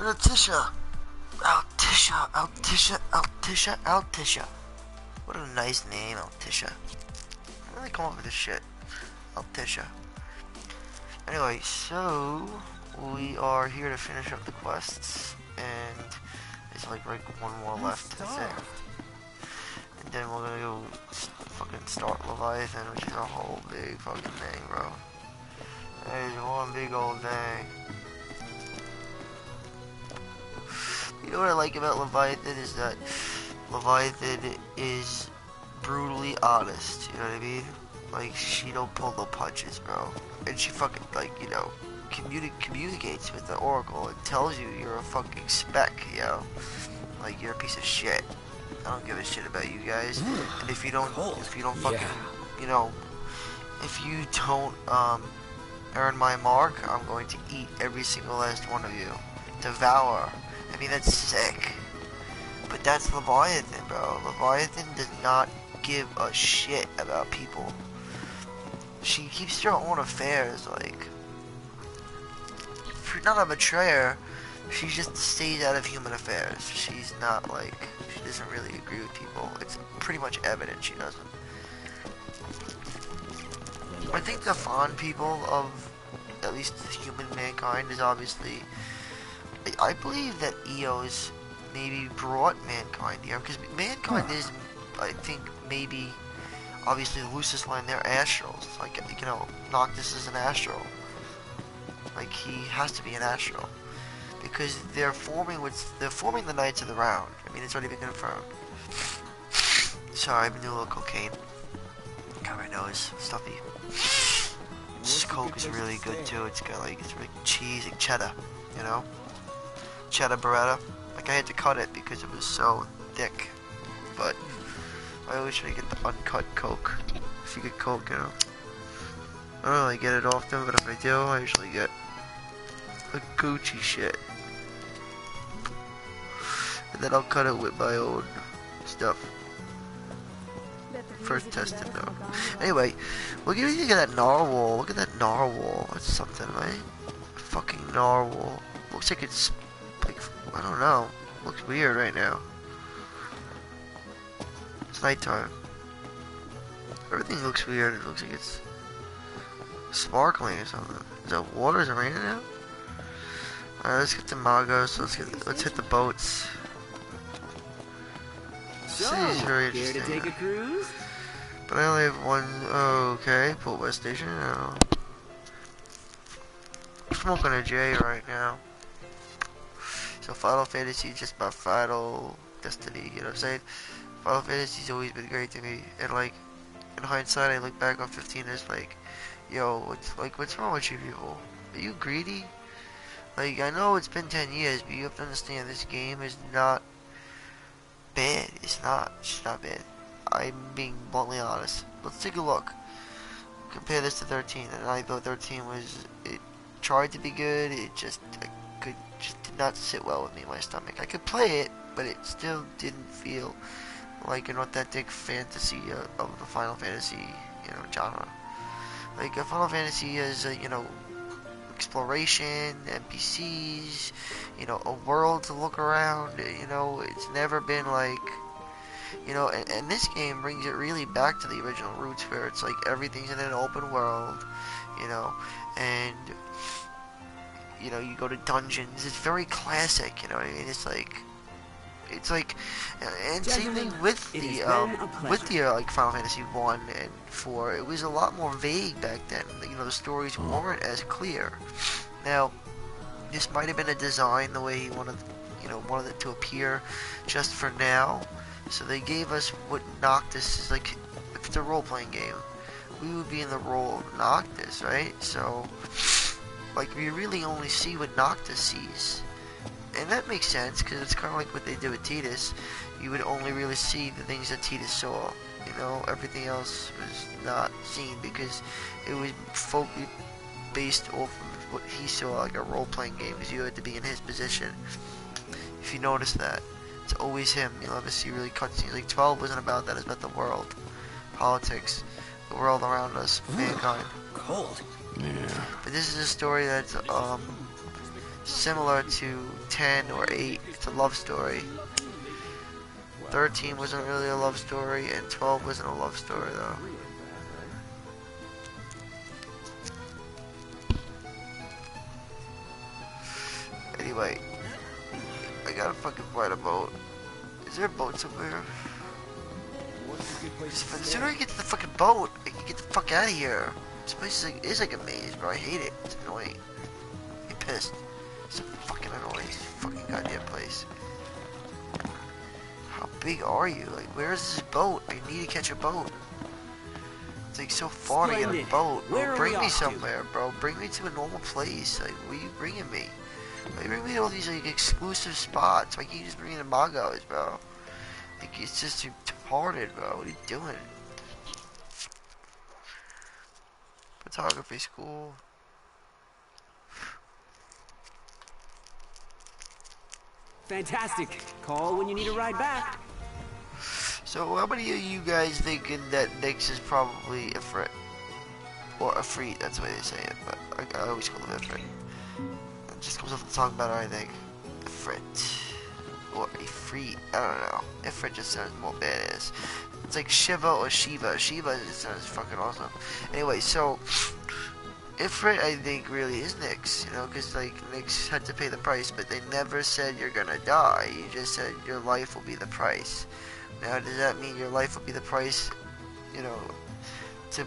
Altissia. Altissia, Altissia, Altissia, Altissia. What a nice name, Altissia. Where did they come up with this shit? Altissia. Anyway, so we are here to finish up the quests, and there's like one more left. That's it. And then we're gonna go fucking start Leviathan, which is a whole big fucking thing, bro. That is one big old thing. You know what I like about Leviathan is that Leviathan is brutally honest, you know what I mean? Like, she don't pull no punches, bro. And she fucking, like, you know, communicates with the Oracle and tells you you're a fucking speck, you know? Like, you're a piece of shit. I don't give a shit about you guys. And if you don't fucking, you know, if you don't, earn my mark, I'm going to eat every single last one of you. Devour. I mean, that's sick. But that's Leviathan, bro. Leviathan does not give a shit about people. She keeps her own affairs, like... If you're not a betrayer, she just stays out of human affairs. She's not, like... She doesn't really agree with people. It's pretty much evident she doesn't. I think the fond people of, at least human mankind, is obviously... I believe that Eos maybe brought mankind here, because mankind is, I think, maybe, obviously the loosest line, they're astrals. Like, you know, Noctis is an astral. Like, he has to be an astral. Because they're forming the Knights of the Round. I mean, it's already been confirmed. Sorry, I've been doing a little cocaine. Got my nose stuffy. This Coke is really good too. It's got like, it's really cheese and cheddar, you know? Cheddar Beretta. Like, I had to cut it because it was so thick. But I always try to get the uncut Coke. If you get Coke, you know. I don't really get it often, but if I do, I usually get the Gucci shit. And then I'll cut it with my own stuff. First tested though. Anyway, what do you think of that narwhal? Look at that narwhal. That's something, right? Fucking narwhal. Looks like it's like, I don't know. Looks weird right now. It's nighttime. Everything looks weird. It looks like it's sparkling or something. Is that water? Is it raining now? Alright, let's get to Magos. Let's hit the boats. So, very care to take a cruise? But I only have one. Oh, okay, Port West Station. No. I'm smoking a J right now. So Final Fantasy is just about Final Destiny, you know what I'm saying? Final Fantasy's always been great to me, and like, in hindsight, I look back on 15 as like, yo, what's wrong with you people? Are you greedy? Like, I know it's been 10 years, but you have to understand this game is not bad. It's not bad. I'm being bluntly honest. Let's take a look. Compare this to 13, and I thought 13 was, it tried to be good, it just did not sit well with me in my stomach. I could play it, but it still didn't feel like an authentic fantasy of the Final Fantasy, you know, genre. Like, a Final Fantasy is, you know, exploration, NPCs, you know, a world to look around, you know, it's never been like, you know, and this game brings it really back to the original roots where it's like everything's in an open world, you know, and, you know, you go to dungeons, it's very classic, you know what I mean, it's like, and same thing with the like Final Fantasy 1 and 4, it was a lot more vague back then, you know, the stories weren't as clear. Now, this might have been a design the way he wanted it to appear just for now, so they gave us what Noctis is like. If it's a role-playing game, we would be in the role of Noctis, right? So, like, we really only see what Noctis sees. And that makes sense, because it's kind of like what they did with Tidus. You would only really see the things that Tidus saw. You know, everything else was not seen, because it was based off of what he saw, like a role-playing game, because you had to be in his position. If you notice that, it's always him. You'll never see really cutscenes. Like, 12 wasn't about that, it's about the world. Politics. The world around us. Mankind. Cold. Yeah. But this is a story that's, similar to 10 or 8. It's a love story. 13 wasn't really a love story, and 12 wasn't a love story though. Anyway, I gotta fucking find a boat. Is there a boat somewhere? The sooner I get to the fucking boat, I can get the fuck out of here. This place is like a maze, bro. I hate it. It's annoying. I'm pissed. It's so fucking annoying. This fucking goddamn place. How big are you? Like, where is this boat? I need to catch a boat. It's like so far to get a boat. Bro, bring me somewhere, bro. Bring me to a normal place. Like, where are you bringing me? Why you bring me to all these like exclusive spots? Why can't you just bring me to Magos, bro? Like, it's just retarded, bro. What are you doing? Photography school. Fantastic. Call when you need a ride back. So, how many of you guys thinking that Nyx is probably Ifrit? Or Ifrit, that's the way they say it, but I always call him Ifrit. It just comes off the tongue better, I think. Ifrit. Or Ifrit, I don't know. Ifrit just sounds more badass. It's like Shiva or Shiva. Shiva just sounds fucking awesome. Anyway, so Ifrit, I think, really is Nyx, you know, because like Nyx had to pay the price, but they never said you're gonna die. You just said your life will be the price. Now, does that mean your life will be the price, you know, to,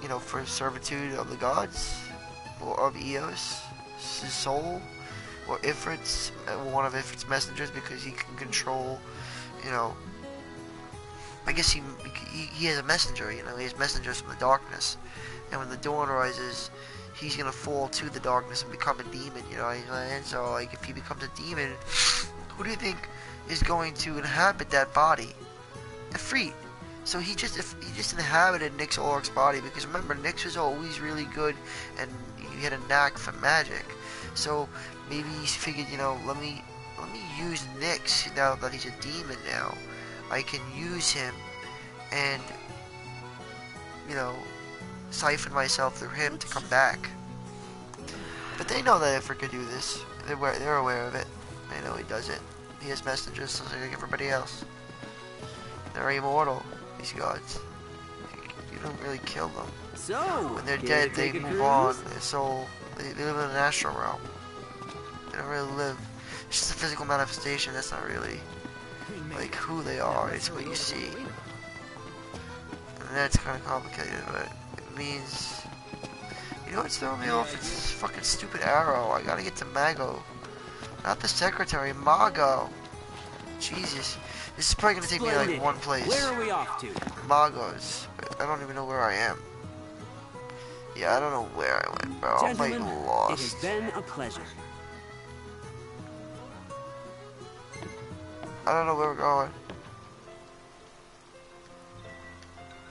you know, for servitude of the gods, or of Eos, his soul, or Ifrit's, one of Ifrit's messengers, because he can control, you know, I guess he has a messenger, you know, he has messengers from the darkness, and when the dawn rises, he's gonna fall to the darkness and become a demon, you know what I'm saying? So, like, if he becomes a demon, who do you think is going to inhabit that body? Ifrit. So he just inhabited Nyx Olork's body, because remember, Nyx was always really good, and he had a knack for magic. So maybe he figured, you know, let me use Nyx now that he's a demon now. I can use him and, you know, siphon myself through him to come back. But they know that Ifrit could do this. They're aware of it. They know he does it. He has messengers just like everybody else. They're immortal, these gods. You don't really kill them. So, when they're dead, they move on. Their soul, they live in an astral realm. They don't really live. It's just a physical manifestation. That's not really like who they are. It's what you see. And that's kind of complicated, but it means, you know what's throwing me off? It's this fucking stupid arrow. I gotta get to Mago. Not the secretary, Mago. Jesus. This is probably gonna take me like one place. Where are we off to? Magos. I don't even know where I am. Yeah, I don't know where I went, bro. I'm like lost. It has been a pleasure. I don't know where we're going.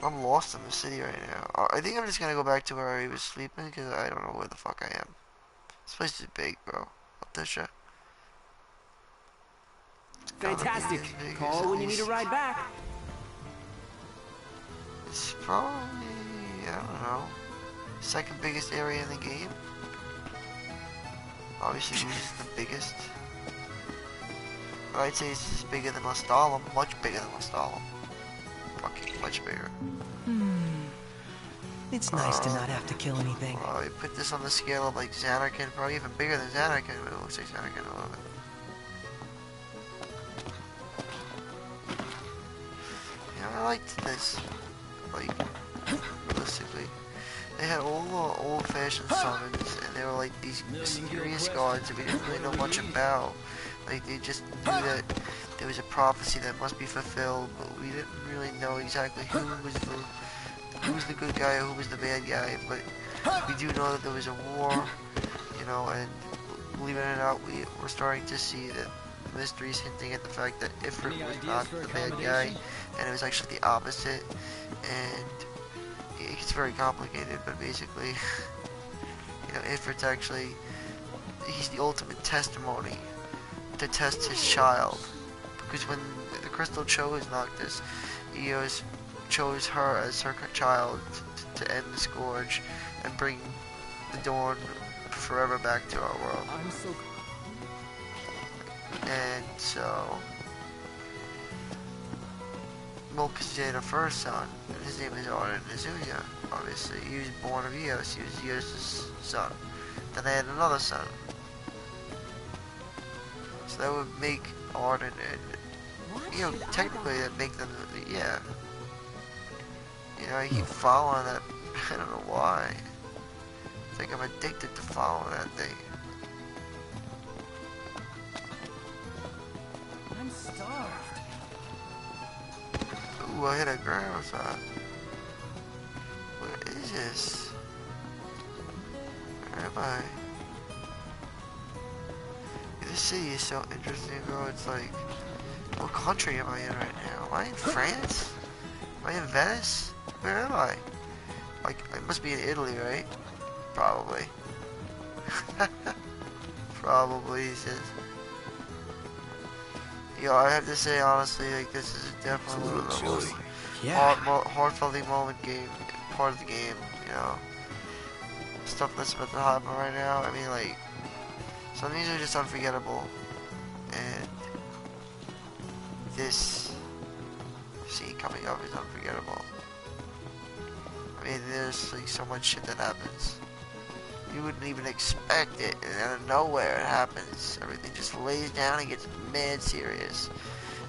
I'm lost in the city right now. I think I'm just gonna go back to where I was sleeping, because I don't know where the fuck I am. This place is big, bro. Altissia. Fantastic. Call when you need a ride back. It's probably, I don't know, second biggest area in the game. Obviously, this is the biggest. But I'd say it's bigger than Lestalem, much bigger than Lestalem. Fucking much bigger. It's nice to not have to kill anything. I put this on the scale of like Xanarkand, probably even bigger than Xanarkand, but it looks like Xanarkand a little bit. I liked this, like, realistically. They had all the old-fashioned summons, and they were like these mysterious gods that we didn't really know much about. Like, they just knew that there was a prophecy that must be fulfilled, but we didn't really know exactly who was the good guy or who was the bad guy. But we do know that there was a war, you know, and believe it or not, we're starting to see that mysteries hinting at the fact that Ifrit was not the bad guy, and it was actually the opposite, and it gets very complicated, but basically, you know, Ifrit's actually, he's the ultimate testimony to test his child, because when the crystal chose Noctis, Eos chose her as her child to end the scourge and bring the dawn forever back to our world. I'm so... And so, Melchizedek, the first son, and his name is Ardyn and Noct. Obviously, he was born of Eos. He was Eos' son. Then they had another son. So that would make Ardyn and, you know, technically that make them, yeah. You know, I keep following that. I don't know why. It's like I'm addicted to following that thing. I'm starved. Ooh, I hit a ground spot. Where is this? Where am I? This city is so interesting, bro. It's like, what country am I in right now? Am I in France? Am I in Venice? Where am I? Like, I must be in Italy, right? Probably. Probably, he says. Yo, I have to say, honestly, like, this is definitely one of the most heartfelt part of the game, you know. Stuff that's about to happen right now, I mean, like, some of these are just unforgettable. And this scene coming up is unforgettable. I mean, there's like so much shit that happens. You wouldn't even expect it, and out of nowhere it happens. Everything just lays down and gets mad serious.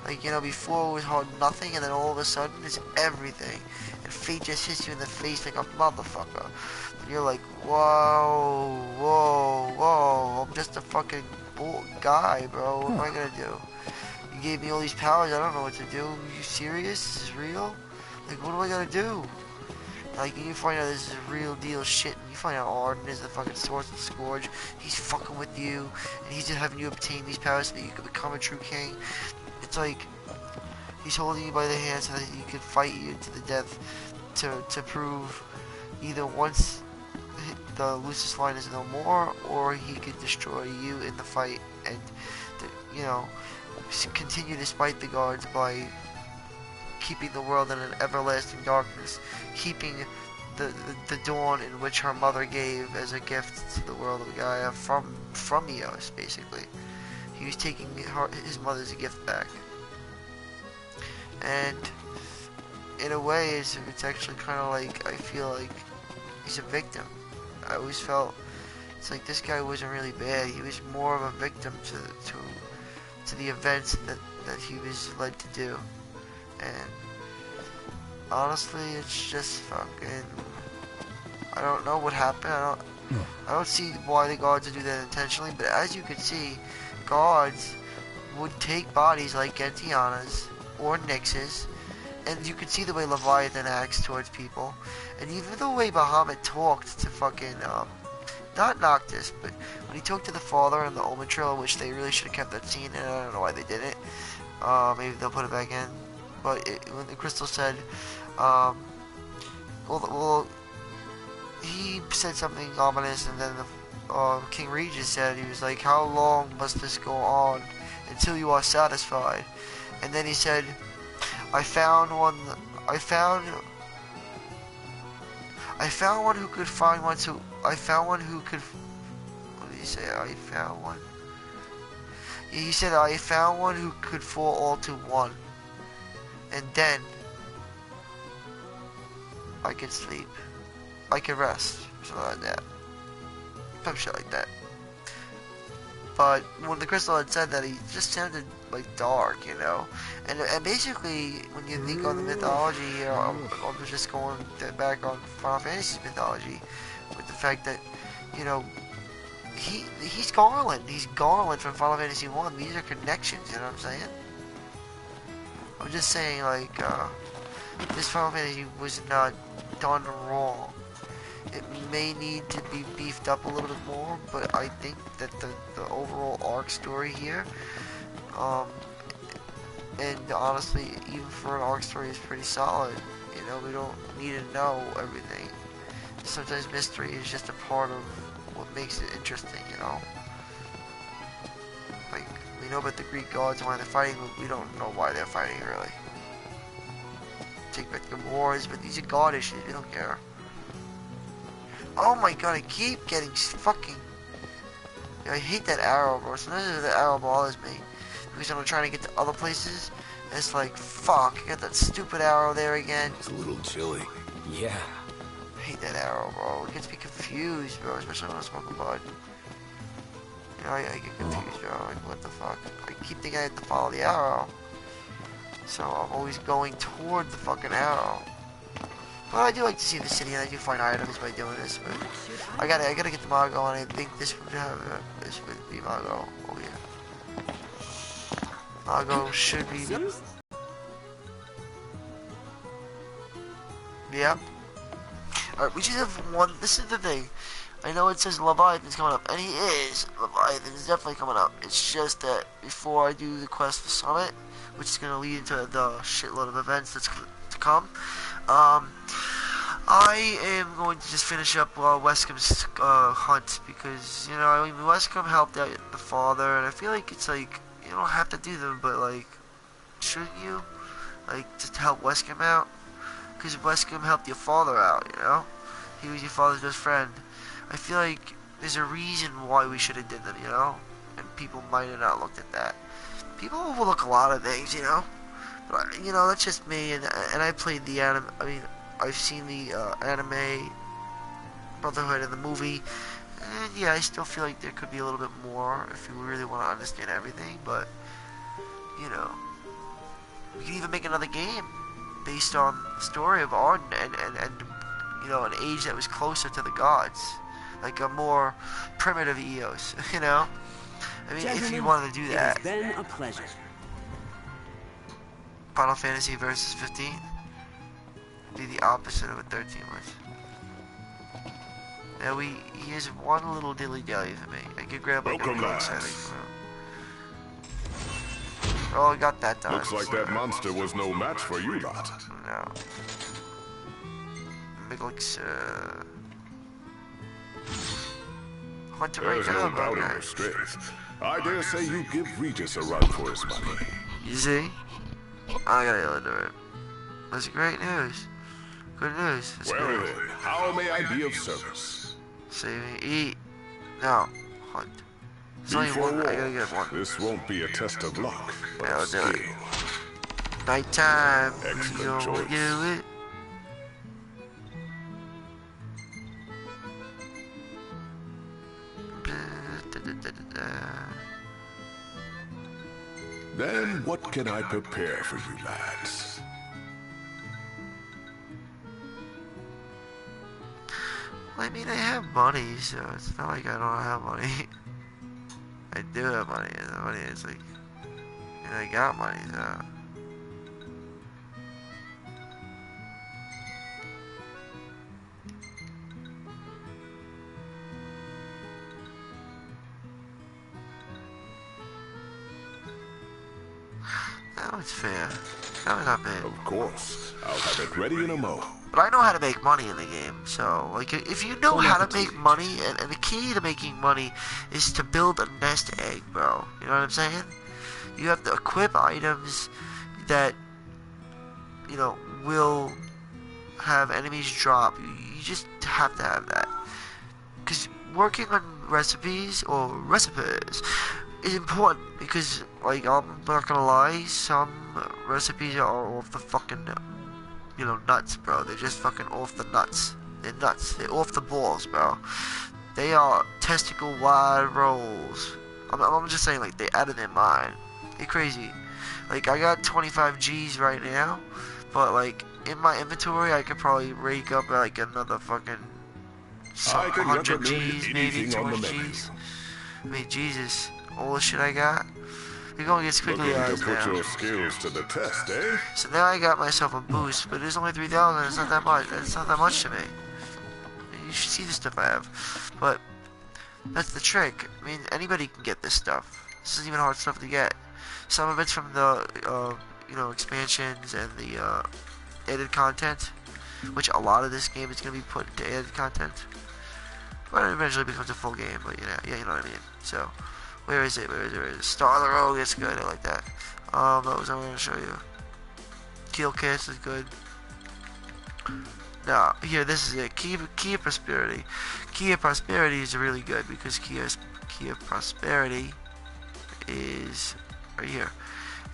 Like, you know, before it was hard nothing, and then all of a sudden it's everything. And fate just hits you in the face like a motherfucker. And you're like, whoa, whoa, whoa, I'm just a fucking guy, bro. What am I gonna do? You gave me all these powers, I don't know what to do. Are you serious? Is this real? Like, what am I gonna do? Like, you find out this is real deal shit, and you find out Ardyn is the fucking source of Scourge. He's fucking with you, and he's just having you obtain these powers so that you can become a true king. It's like, he's holding you by the hand so that he can fight you to the death to prove either once the Lucis line is no more, or he could destroy you in the fight and, you know, continue to spite the gods by keeping the world in an everlasting darkness, keeping the dawn in which her mother gave as a gift to the world of Gaia from Eos, basically. He was taking his mother's gift back. And in a way, it's actually kind of like, I feel like he's a victim. I always felt it's like this guy wasn't really bad. He was more of a victim to the events that he was led to do. And honestly, it's just fucking, I don't know what happened. I don't see why the gods would do that intentionally, but as you can see, gods would take bodies like Gentiana's or Nyx's, and you can see the way Leviathan acts towards people, and even the way Bahamut talked to fucking, not Noctis, but when he talked to the father in the Omen Trail, which they really should have kept that scene, and I don't know why they didn't. Maybe they'll put it back in. But when the crystal said, well, he said something ominous, and then the King Regis said, he was like, how long must this go on until you are satisfied? And then he said, I found one who could find one to, what did he say? I found one. He said, I found one who could fall all to one. And then I could sleep. I could rest. Something like that. Some shit like that. But when the crystal had said that, he just sounded like dark, you know. And basically, when you think on the mythology here, I'm just going back on Final Fantasy's mythology with the fact that, you know, he's Garland. He's Garland from Final Fantasy 1. These are connections, you know what I'm saying? I'm just saying, like, this Final Fantasy was not done wrong. It may need to be beefed up a little bit more, but I think that the overall arc story here, and honestly, even for an arc story, is pretty solid. You know, we don't need to know everything. Sometimes mystery is just a part of what makes it interesting, you know? Like, we know about the Greek gods and why they're fighting, but we don't know why they're fighting, really. Take back the wars, but these are god issues, we don't care. Oh my god, I keep getting fucking I hate that arrow, bro. Sometimes the arrow bothers me because I'm trying to get to other places. And it's like, fuck, I got that stupid arrow there again. It's a little chilly. Yeah. I hate that arrow, bro. It gets me confused, bro, especially when I smoke a bud. You know, I get confused, bro. Like, what the fuck? I keep thinking I have to follow the arrow. So I'm always going toward the fucking arrow. But I do like to see the city, and I do find items by doing this. But I gotta get the Margot, and I think this would be Margot. Oh yeah, Margot should be. Yep. Alright, we just have one. This is the thing. I know it says Leviathan's coming up, and he is. Leviathan's definitely coming up. It's just that before I do the quest for Summit, which is going to lead into the shitload of events that's to come, I am going to just finish up Wescom's hunt, because, you know, I mean, Wescom helped out the father, and I feel like it's like, you don't have to do them, but like, shouldn't you? Like, just to help Wescom out? Because Wescom helped your father out, you know? He was your father's best friend. I feel like there's a reason why we should have did them, you know? And people might have not looked at that. People overlook a lot of things, you know? But, you know, that's just me, and I played the anime, I mean, I've seen the anime Brotherhood in the movie, and yeah, I still feel like there could be a little bit more if you really want to understand everything, but, you know, we could even make another game based on the story of Ardyn and you know, an age that was closer to the gods, like a more primitive Eos, you know? I mean, if you wanted to do that. It's been a pleasure. Final Fantasy Versus 15 be the opposite of what 13 was. Now here's one little dilly dally for me. I could grab like a code setting from him. Oh, I got that done. Looks like that monster was no match for you lot. No. Looks Hunter right There's now, no doubting okay. your strength. I dare say you give Regis a run for his money. You see? I gotta yell into it. That's great news. Good news. That's Well good. then, how may I be of service? Save me, eat. No, hunt. It's only one. I gotta get one. This won't be a test of luck, but Yeah, I'll of do it. skill. Nighttime. Excellent You don't choice. do it. Then what can I prepare for you lads? Well, I mean, I have money, so it's not like I don't have money. I do have money, and the money is like, and I got money, so. That was fair. That was not bad. Of course, I'll have it ready in a mo. But I know how to make money in the game, so, like, if you know how to make money, and the key to making money is to build a nest egg, bro. You know what I'm saying? You have to equip items that, you know, will have enemies drop. You just have to have that. Because working on recipes is important, because, like, I'm not gonna lie, some recipes are off the fucking, you know, nuts, bro. They're just fucking off the nuts. They're nuts. They're off the balls, bro. They are testicle wide rolls. I'm just saying, like, they're out of their mind. They're crazy. Like, I got 25 G's right now, but, like, in my inventory, I could probably rake up, like, another fucking 100 G's, maybe 200 G's. I mean, Jesus. All the shit I got. You're going to get quickly Looking out to put now. your skills to the test, eh? So now I got myself a boost, but it's only 3,000. It's not that much. It's not that much to me. You should see the stuff I have. But that's the trick. I mean, anybody can get this stuff. This isn't even hard stuff to get. Some of it's from the, you know, expansions and the added content, which a lot of this game is going to be put into added content. But it eventually becomes a full game. But yeah, you know what I mean. So. Where is it? Where is it? Star of the Rogue, it's good, I like that. That was what I'm gonna show you. Kill Kiss is good. Now, here, this is it. Key of Prosperity. Key of Prosperity is really good because Key Key of Prosperity is right here.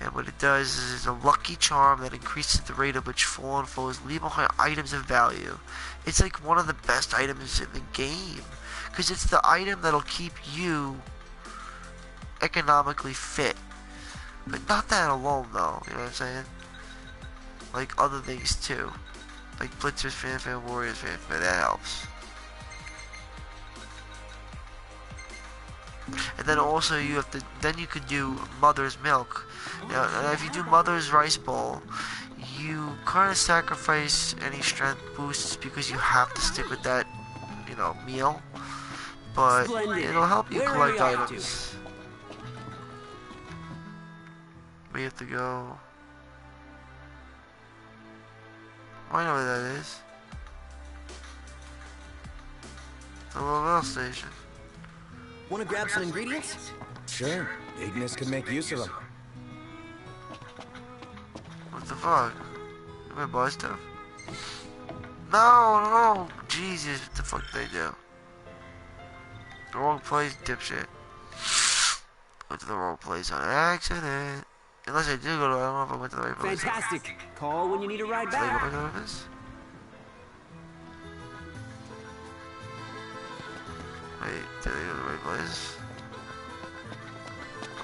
And what it does is it's a lucky charm that increases the rate at which fallen foes leave behind items of value. It's like one of the best items in the game, because it's the item that'll keep you economically fit. But not that alone though, you know what I'm saying? Like other things too. Like Blitzers, Fanfare, Warriors, Fanfare, that helps. And then also you have to, then you could do Mother's Milk. Now if you do Mother's Rice Bowl, you kind of sacrifice any strength boosts because you have to stick with that, you know, meal. But Splendid. it'll help you Where are we collect off items. We have to go. I know where that is. The little rail station. Want to grab some ingredients? Sure, Ignis could make use of them. What the fuck? You gonna buy stuff? No! Jesus, what the fuck they do? The wrong place, dipshit. Went to the wrong place on accident. Unless I do go to, I don't know if I went to the right place. Fantastic. Call when you need a ride Did I go back. back to this? Wait, did I go to the right place?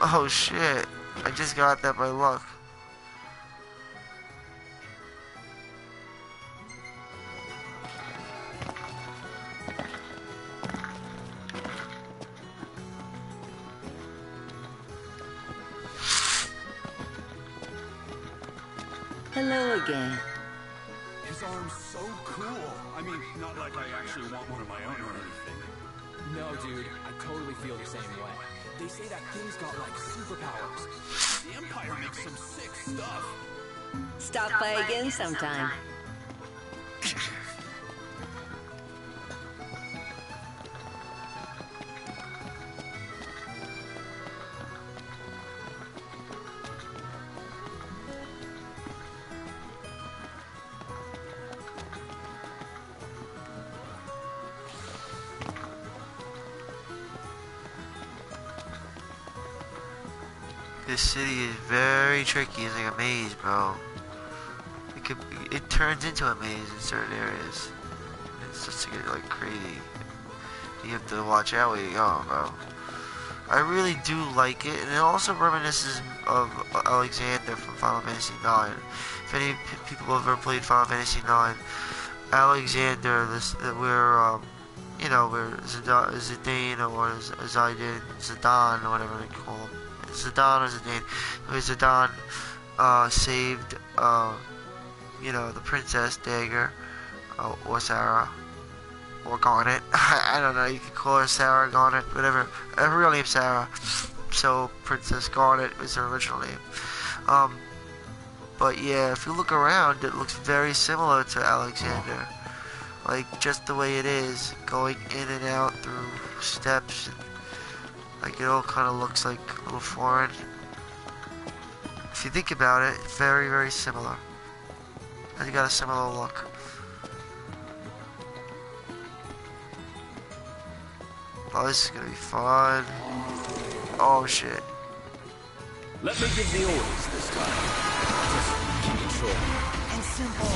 Oh shit. I just got that by luck. Hello again. His arm's so cool. I mean, not like I actually want one of my own or anything. No, dude, I totally feel the same way. They say that thing's got like superpowers. The Empire makes some sick stuff. Stop by again sometime. This city is very tricky. It's like a maze, bro. It turns into a maze in certain areas. It's just to get like crazy. You have to watch out where you're going, bro. I really do like it, and it also reminisces of Alexander from Final Fantasy IX. If any people have ever played Final Fantasy IX, Alexander, where you know, where Zidane or Zidane or whatever they call him. Zidane or Zidane, where Zidane saved, you know, the Princess Dagger, or Sarah, or Garnet. I don't know, you could call her Sarah, Garnet, whatever. Her real name's Sarah, so Princess Garnet was her original name. But yeah, if you look around, it looks very similar to Alexander. Like, just the way it is, going in and out through steps. Like, it all kind of looks like a little foreign. If you think about it, it's very, very similar. And you got a similar look. Oh, this is gonna be fun. Oh, shit. Let me give the orders this time. Just keep it short. And simple.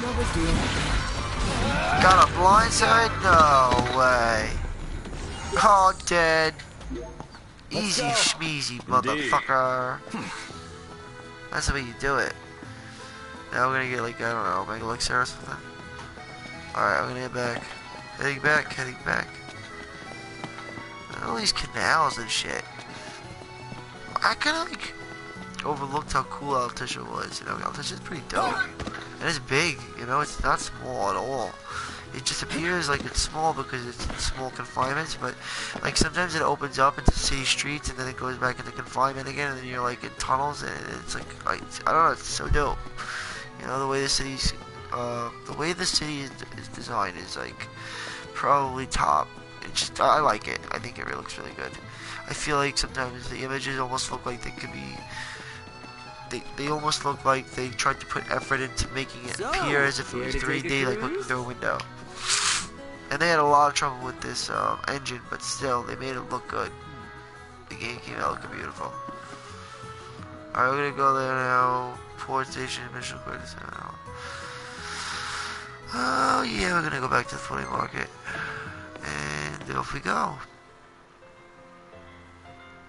No big deal. Got a blindside? No way. Oh, dead. Easy schmeezy, motherfucker. That's the way you do it. Now we're gonna get like, I don't know, Mega Elixir or something. Alright, I'm gonna get back. Heading back. All these canals and shit. I kinda like overlooked how cool Altissia was, you know. Altissia's pretty dope. And it's big, you know, it's not small at all. It just appears like it's small because it's in small confinements, but like sometimes it opens up into city streets and then it goes back into confinement again, and then you're like in tunnels, and it's like, I don't know, it's so dope. You know, the way the city is designed is like probably top It's just, I like it. I think it really looks really good. I feel like sometimes the images almost look like they could be, they almost look like they tried to put effort into making it appear as if it was 3D, like looking through a window. And they had a lot of trouble with this engine, but still, they made it look good. The game came out looking beautiful. Alright, we're gonna go there now. Port station, mission quest. Oh yeah, we're gonna go back to the floating market. And off we go.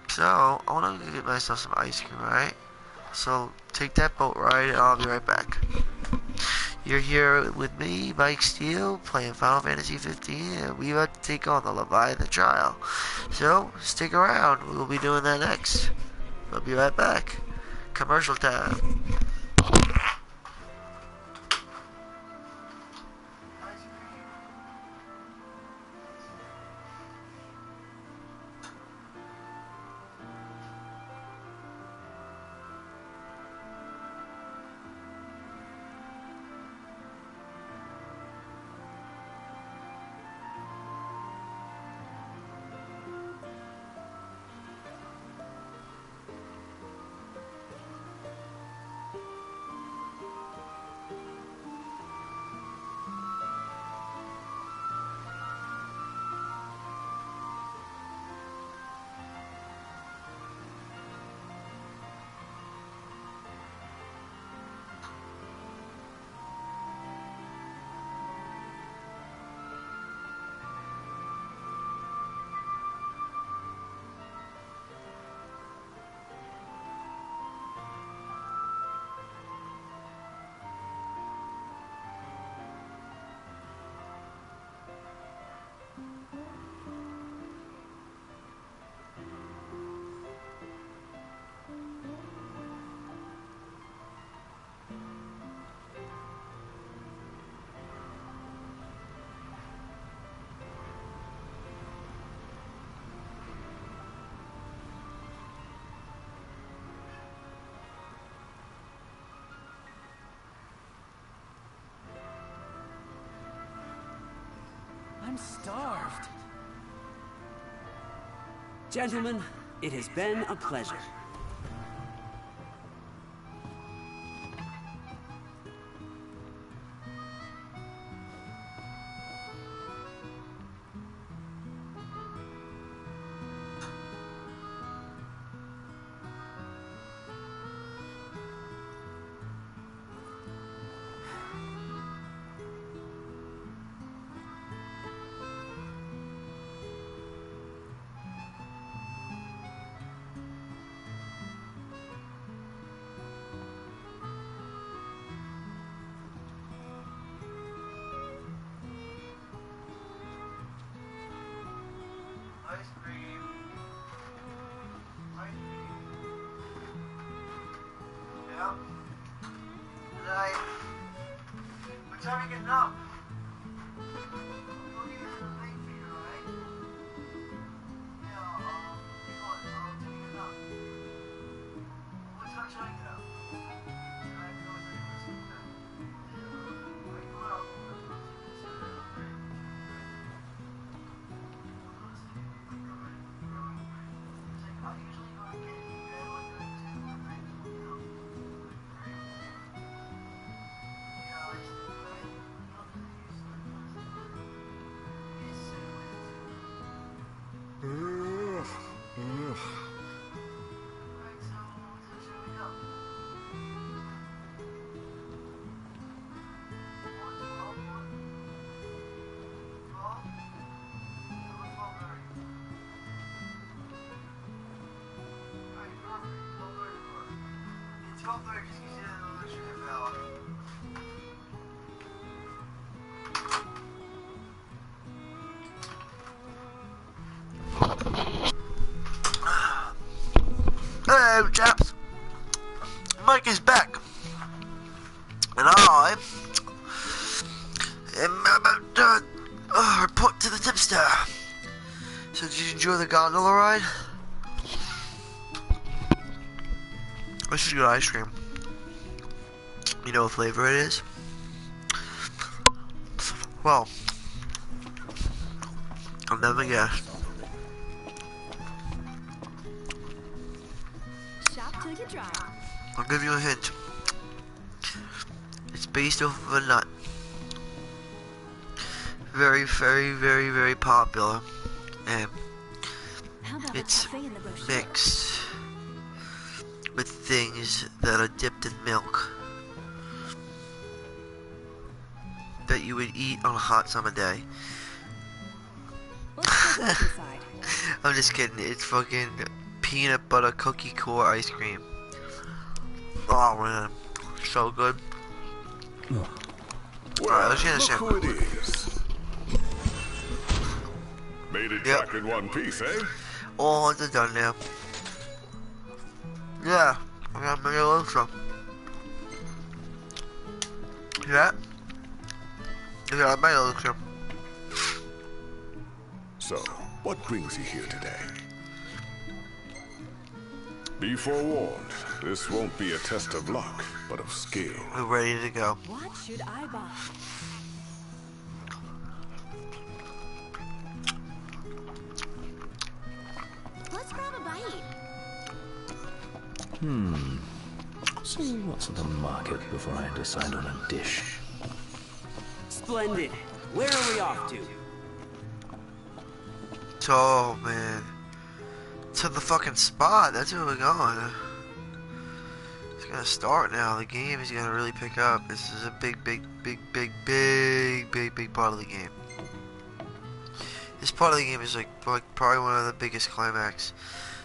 So, I wanna go get myself some ice cream, right? So, take that boat ride and I'll be right back. You're here with me, Mike Steele, playing Final Fantasy 15, and we about to take on the Leviathan trial. So, stick around, we'll be doing that next. We'll be right back. Commercial time. I'm starved. Gentlemen, it has been a pleasure. What time are you getting up? Hello, chaps. Mike is back, and I am about to report to the tipster. So, did you enjoy the gondola ride? This is good ice cream. You know what flavor it is? Well, I'll never guess. Shop till you drop. I'll give you a hint. It's based off of a nut. Very, very, very, very popular. And How about it's the cafe in the brochure? mixed with things that are dipped in milk that you would eat on a hot summer day. Let's take a look inside. I'm just kidding. It's fucking peanut butter cookie core ice cream. Oh man, so good. Well, Alright, let's get a look sample. who it is. Made it Yep. back in one piece, eh? All hunts are done now. Yeah, I got many elixir. Yeah. Yeah, I made elixir. So, what brings you here today? Be forewarned, this won't be a test of luck, but of skill. We're ready to go. What should I buy? Let's grab a bite. See what's on the market before I decide on a dish. Splendid. Where are we off to? So, man. To the fucking spot. That's where we're going. It's gonna start now. The game is gonna really pick up. This is a big, big, big, big, big, big, big part of the game. This part of the game is like probably one of the biggest climax.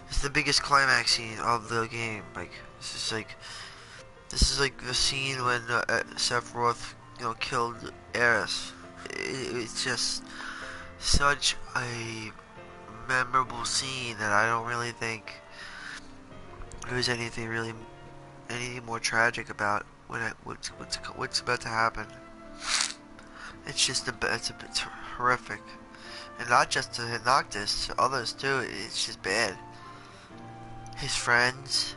It's the biggest climax scene of the game. Like this is like the scene when Sephiroth, killed Aerith. It's just such a memorable scene that I don't really think there's anything more tragic about what's about to happen. It's just it's horrific, and not just to Noctis, to others too. It's just bad. His friends.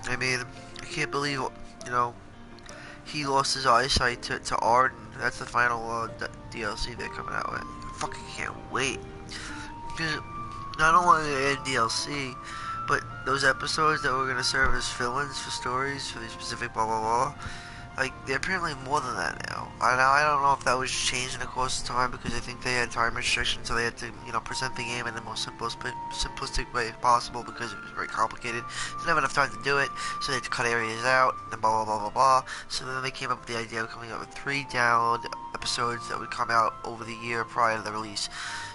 I mean, I can't believe, he lost his eyesight to Ardyn. That's the final DLC they're coming out with. I fucking can't wait. Because not only they add DLC, but those episodes that were going to serve as fill-ins for stories for the specific blah blah blah, like, they're apparently more than that now. I don't know if that was changed in the course of time, because I think they had time restrictions, so they had to, present the game in the most simplistic way possible, because it was very complicated. They didn't have enough time to do it, so they had to cut areas out, and blah blah blah blah blah. So then they came up with the idea of coming out with 3 download episodes that would come out over the year prior to the release.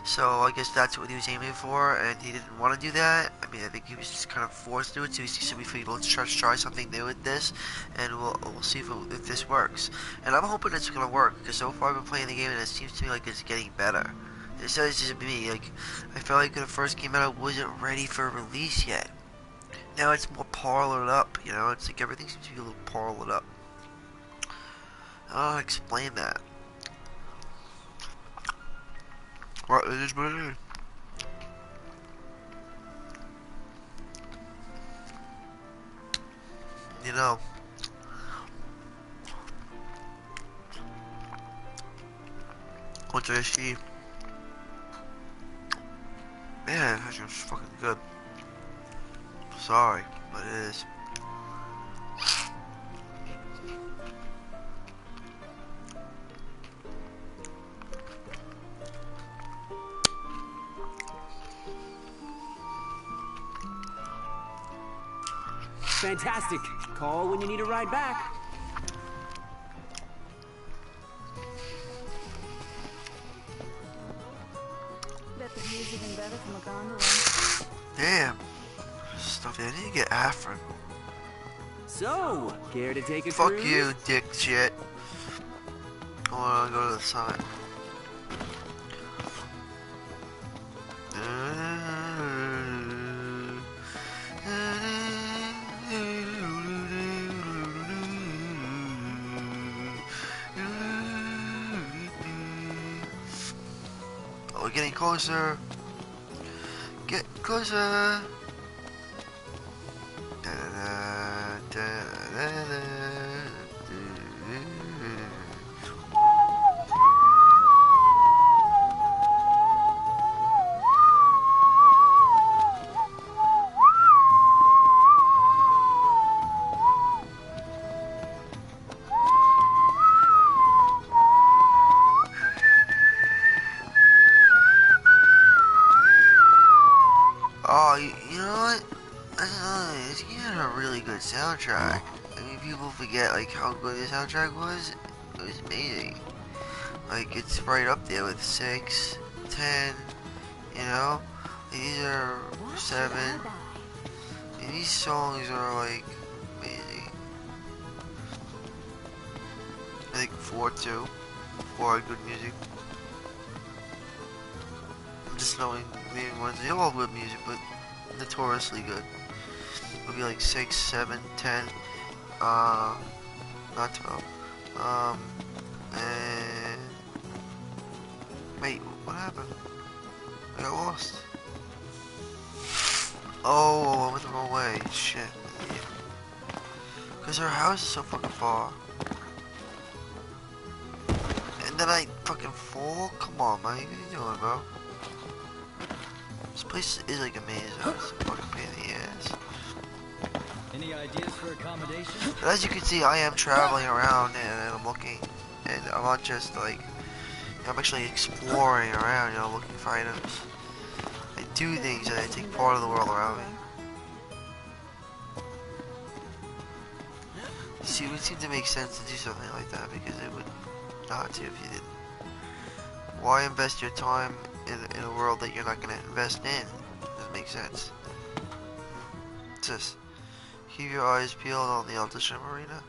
So I guess that's what he was aiming for, and he didn't want to do that. I mean, I think he was just kind of forced to do it. So we figured, let's try something new with this, and we'll see if this works. And I'm hoping it's gonna work, because so far I've been playing the game, and it seems to me like it's getting better. It's just me. Like, I felt like when it first came out, it wasn't ready for release yet. Now it's more parlored up. It's like everything seems to be a little parlored up. I don't know how to explain that. What it is what it is. What do I see? Man, that seems fucking good. Sorry, but it is. Fantastic. Call when you need a ride back. Bet the views even better from a gondola. Damn. Stuff. I need to get Ifrit. So, care to take a Fuck cruise? you, dick shit. I wanna go to the summit. Oh, we're getting closer. Get closer. Da, da, da. Oh, you know what? It's even a really good soundtrack. I mean, people forget like how good the soundtrack was. It was amazing. Like it's right up there with 6, 10. You know, these are 7. And these songs are like amazing. I think 4 too. 4 had good music. I'm just knowing the ones. They're all good music, but notoriously good. It'll be like 6, 7, 10. Not 12. And wait, what happened? I got lost. Oh, I went the wrong way. Shit. Because our house is so fucking far. And then I fucking fall? Come on, man. What are you doing, bro? This place is like amazing. It's a fucking pain in the ass. Any ideas for accommodation? But as you can see, I am traveling around and I'm looking. And I'm not just like... I'm actually exploring around, you know, looking for items. I do things and I take part of the world around me. See, it would seem to make sense to do something like that because it would not to if you didn't. Why invest your time in a world that you're not going to invest in? Doesn't make sense. It's just, keep your eyes peeled on the Altissia Marina.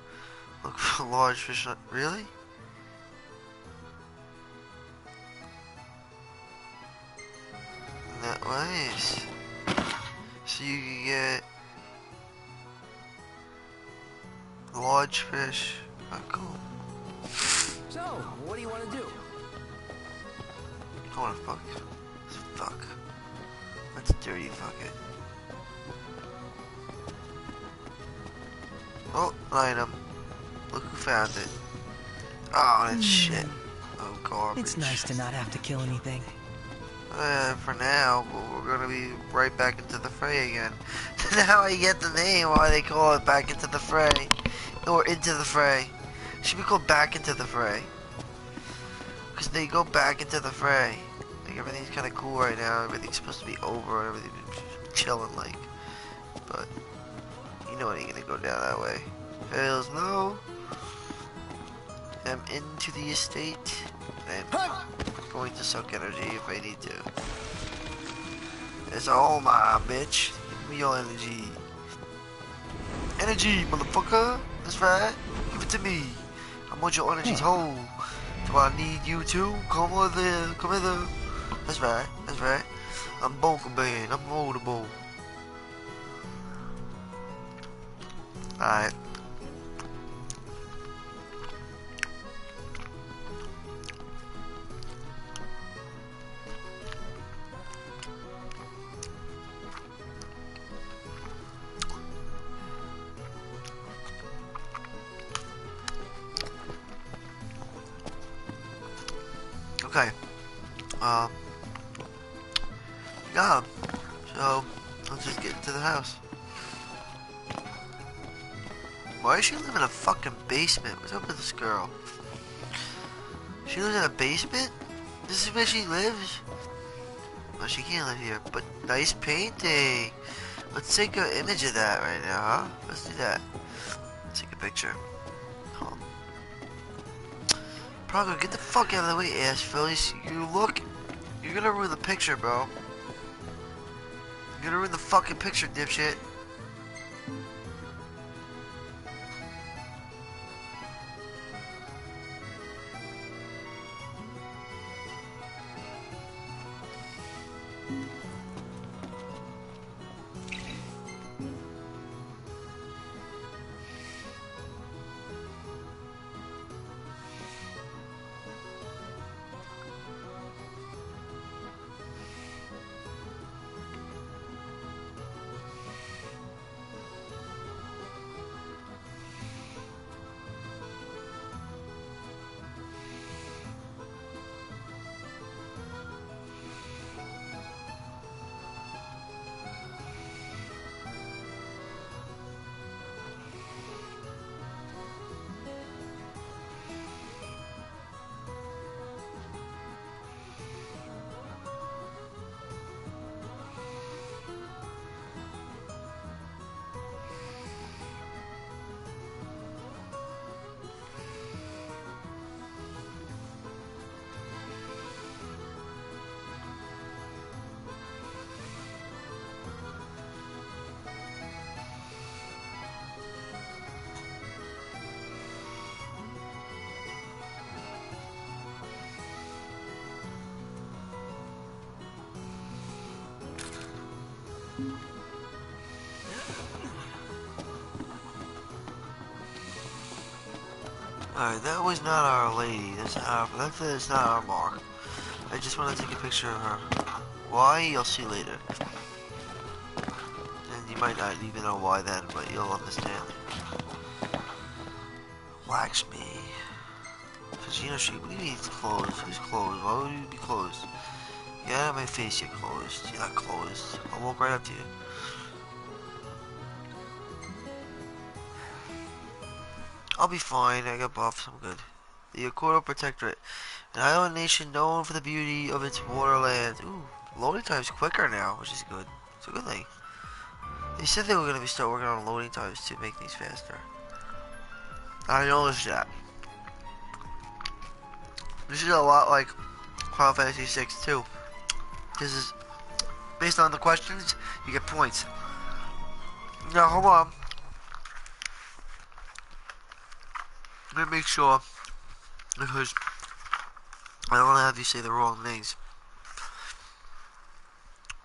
Look for large fish. Really? Nice. So you can get large fish. Oh, cool. So, what do you want to do? I wanna fuck. Fuck. That's dirty, fuck it. Oh, item. Look who found it. Oh, that's shit. Oh, garbage. It's nice to not have to kill anything. For now, but we're gonna be right back into the fray again. Now I get the name why they call it back into the fray. Or into the fray. It should be called back into the fray. Because they go back into the fray. Like everything's kind of cool right now. Everything's supposed to be over. Everything's chilling like. But you know it ain't gonna go down that way. Hells no. I'm into the estate. I'm going to suck energy if I need to. It's all my bitch. Give me your energy. Energy, motherfucker. That's right. Give it to me. How much your energy's hold? Do I need you too? Come over there. Come hither. That's right. That's right. I'm Boca Man. I'm moldable. Alright. Okay. Got him. So, let's just get into the house. Why does she live in a fucking basement? What's up with this girl? She lives in a basement? This is where she lives? Well, she can't live here, but nice painting. Let's take an image of that right now, huh? Let's do that. Let's take a picture. Hold on. Prago, get the fuck out of the way, ass Phillies. You look, you're gonna ruin the picture, bro. You're gonna ruin the fucking picture, dipshit. Alright, that was not Our Lady. That's not our mark. I just want to take a picture of her. Why? You'll see later. And you might not even know why then, but you'll understand. Wax me. Vagina Street, what do you mean it's closed? Who's closed? Why would you be closed? Get out of my face, you're closed. You're not closed. I'll walk right up to you. I'll be fine, I got buffs, I'm good. The Accordo Protectorate, an island nation known for the beauty of its waterlands. Ooh, loading time's quicker now, which is good. It's a good thing. They said they were going to start working on loading times to make things faster. I noticed that. This is a lot like Final Fantasy 6 too. This is based on the questions, you get points. Now hold on. Let me make sure, because I don't want to have you say the wrong things.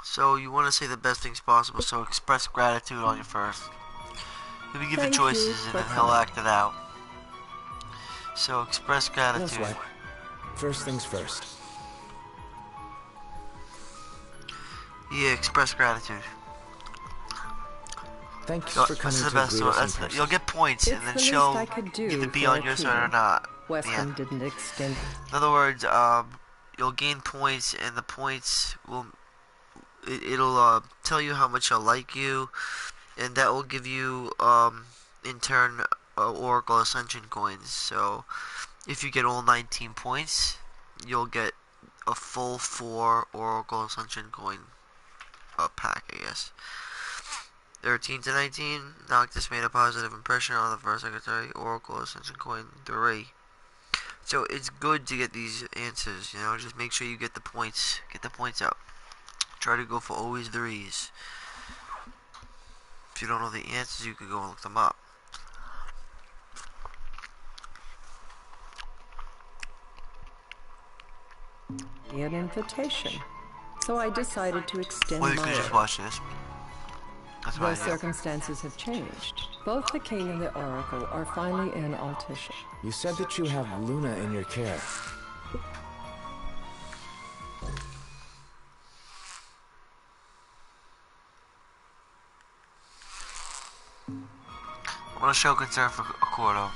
So you want to say the best things possible, so express gratitude on your first. He'll be given choices and then he'll act it out. So express gratitude. No sweat. First things first. Yeah, express gratitude. Thanks for coming to greet us in person. You'll get points, and then she'll either be on your side or not. Weston didn't extend. In other words, you'll gain points, and the points will it'll tell you how much she'll like you, and that will give you in turn Oracle Ascension coins. So if you get all 19 points, you'll get a full 4 Oracle Ascension coin pack, I guess. 13 to 19, Noctis made a positive impression on the first secretary. Oracle Ascension coin 3. So it's good to get these answers, you know, just make sure you get the points. Get the points out. Try to go for always 3s. If you don't know the answers, you can go and look them up. An invitation. So I decided to extend Well, you my can just watch this. That's Though what I do. circumstances have changed, both the king and the oracle are finally in Altissia. You said that you have Luna in your care. I want to show concern for Accordo.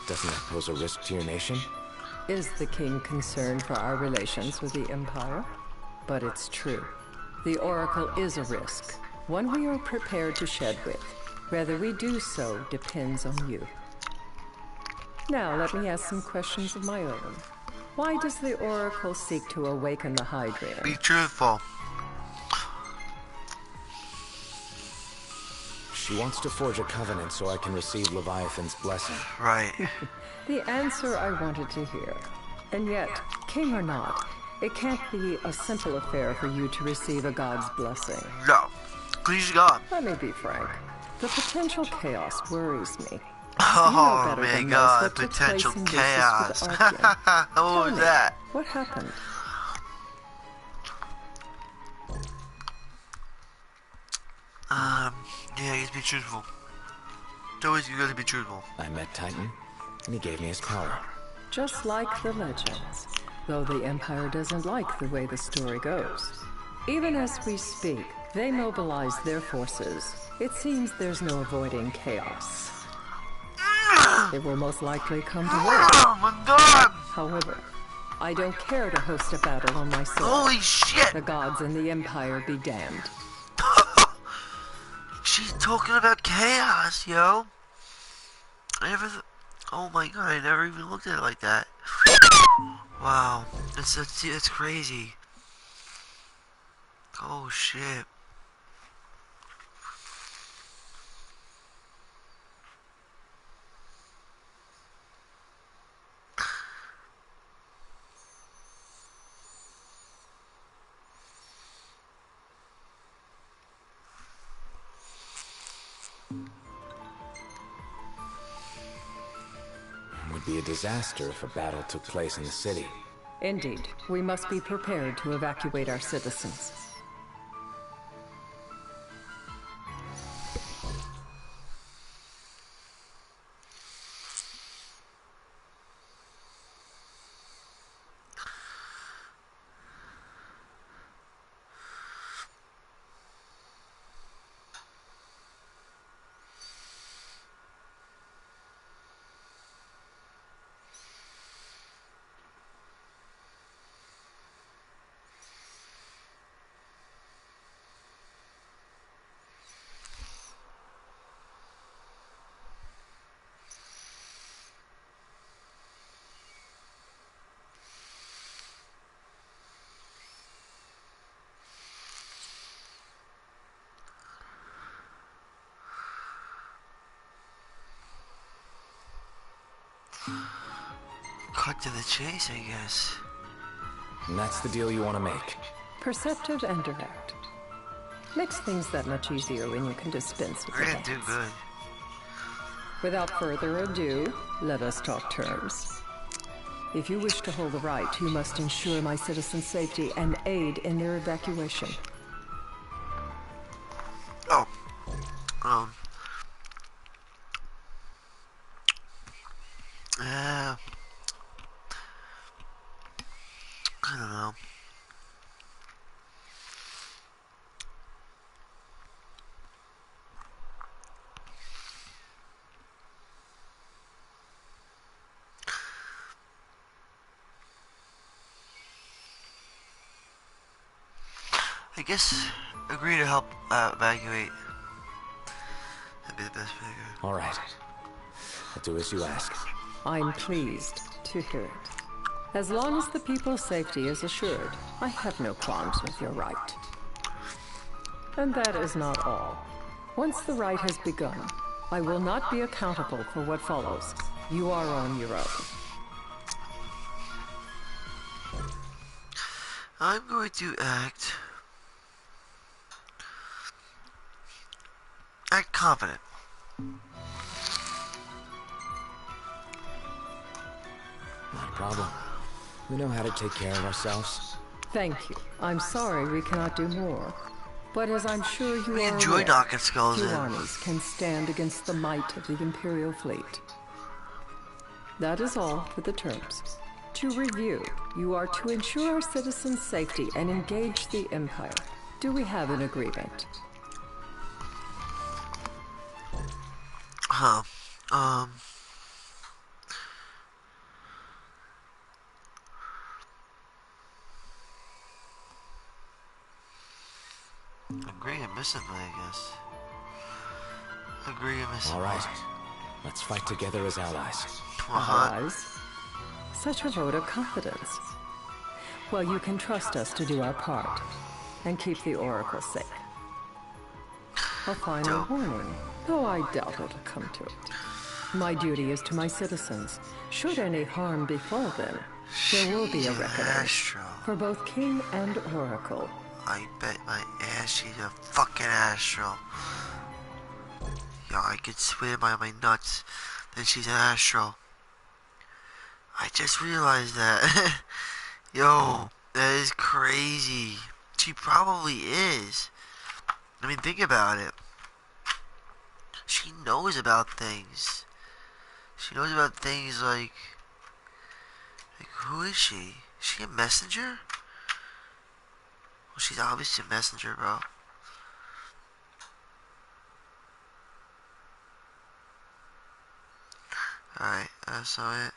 Doesn't that pose a risk to your nation? Is the king concerned for our relations with the Empire? But it's true. The oracle is a risk, one we are prepared to shed with. Whether we do so depends on you. Now let me ask some questions of my own. Why does the oracle seek to awaken the Hydrian? Be truthful. She wants to forge a covenant so I can receive Leviathan's blessing. Right. The answer I wanted to hear. And yet, king or not, it can't be a simple affair for you to receive a god's blessing. No. Please God. Let me be frank. The potential chaos worries me. Oh better my than most God, what took potential place in chaos. Lucis with Ardyn. What was me, that? What happened? Yeah, just be truthful. It's always good to be truthful. I met Titan, and he gave me his power. Just like the legends, though the Empire doesn't like the way the story goes. Even as we speak, they mobilize their forces. It seems there's no avoiding chaos. It will most likely come to war. Oh my God! However, I don't care to host a battle on my soil. Holy shit! The gods and the Empire be damned. She's talking about chaos, yo. Oh my God, I never even looked at it like that. Wow, it's crazy. Oh shit. It would be a disaster if a battle took place in the city. Indeed, we must be prepared to evacuate our citizens. cut to the chase, I guess. And that's the deal you want to make. Perceptive and direct. Makes things that much easier when you can dispense with We're the gonna do dance. good. Without further ado, let us talk terms. If you wish to hold the right, you must ensure my citizens' safety and aid in their evacuation. Oh. Yeah. I don't know. I guess agree to help evacuate. That'd be the best figure. All right. I'll do as you ask. I'm pleased to hear it. As long as the people's safety is assured, I have no qualms with your right. And that is not all. Once the rite has begun, I will not be accountable for what follows. You are on your own. I'm going to act confident. Not a problem. We know how to take care of ourselves. Thank you. I'm sorry we cannot do more. But as I'm sure you We are enjoy aware, knocking skulls few in. armies can stand against the might of the Imperial fleet. That is all for the terms. To review, you are to ensure our citizens' safety and engage the Empire. Do we have an agreement? Huh. Agree admissively, I guess. Agree admissively. All right. Let's fight together as allies. Allies? Such a vote of confidence. Well, you can trust us to do our part and keep the Oracle safe. A final warning, though I doubt it'll come to it. My duty is to my citizens. Should any harm befall them, there will be a reckoning Astro. for both King and Oracle. I bet my ass she's a fucking Astro. Yo, I could swear by my nuts that she's an Astro. I just realized that. Yo, that is crazy. She probably is. I mean, think about it. She knows about things. She knows about things like who is she? Is she a messenger? Well, she's obviously a messenger, bro. Alright, so it.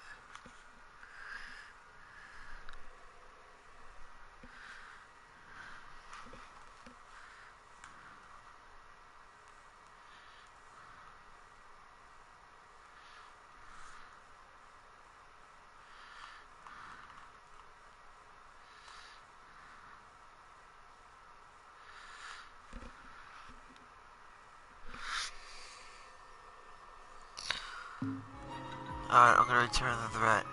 Alright, I'm gonna return the threat.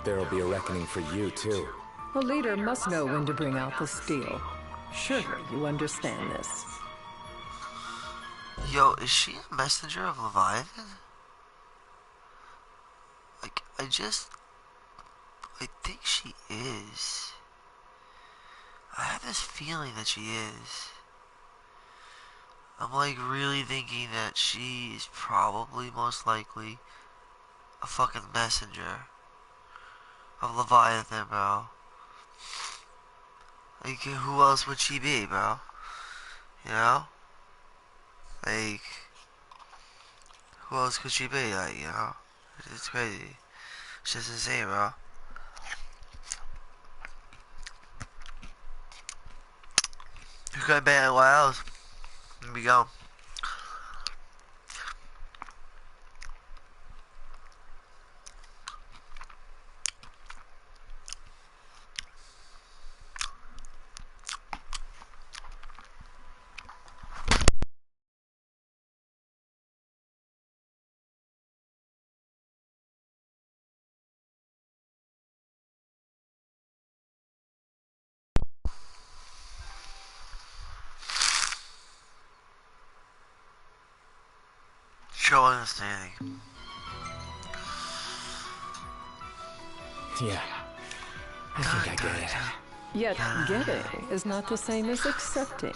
There'll be a reckoning for you, too. A leader must know when to bring out the steel. Surely you understand this. Yo, is she a messenger of Leviathan? Like, I think she is. I have this feeling that she is. I'm like really thinking that she is probably most likely a fucking messenger of Leviathan, bro. Like, who else would she be, bro? You know? Like, who else could she be? Like, you know? It's crazy. It's just insane, bro. You could ban what else? Here we go. trouble understanding. Yeah, I think I get it. Yet getting is not the same as accepting.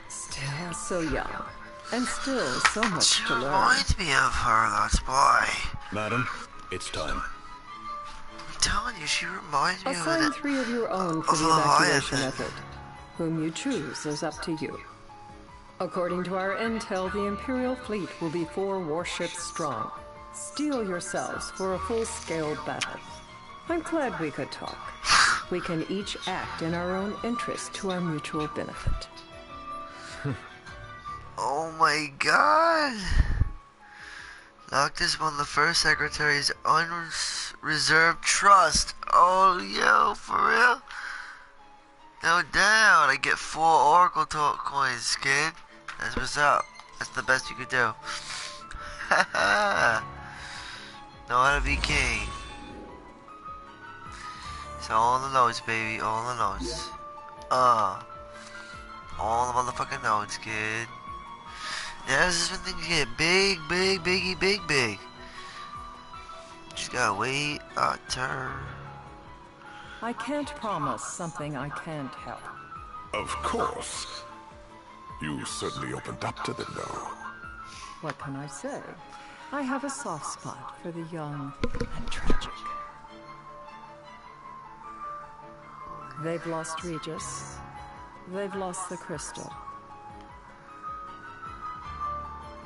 Still so young, and still so much She to learn. reminds me of her, that's why. Madam, it's time. I'm telling you, she reminds me Assign of 3 of your own for of the evacuation Leviathan. effort. Whom you choose is up to you. According to our intel, the Imperial fleet will be 4 warships strong. Steel yourselves for a full-scale battle. I'm glad we could talk. We can each act in our own interest to our mutual benefit. Oh my god! Noctis won the first secretary's unreserved trust. Oh, yo, for real? No doubt, I get 4 Oracle Talk coins, kid. That's what's up. That's the best you could do. Haha. Know how to be king. It's all in the notes, baby. All in the notes. All the motherfucking notes, kid. Yeah, this is when things get big, big, biggie, big, big. Just gotta wait a turn. I can't promise something I can't help. Of course. You certainly opened up to the no. What can I say? I have a soft spot for the young and tragic. They've lost Regis. They've lost the crystal.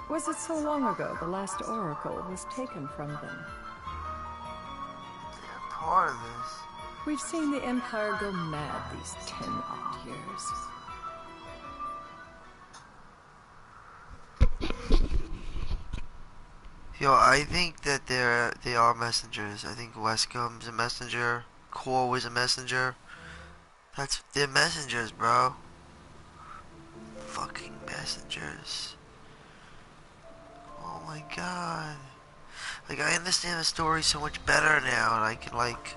Was it so long ago the last oracle was taken from them? They're part of this. We've seen the Empire go mad these 10-odd years. Yo, I think that they are messengers. I think Westcomb's a messenger. Core was a messenger. They're messengers, bro. Fucking messengers. Oh my god. Like, I understand the story so much better now, and I can, like,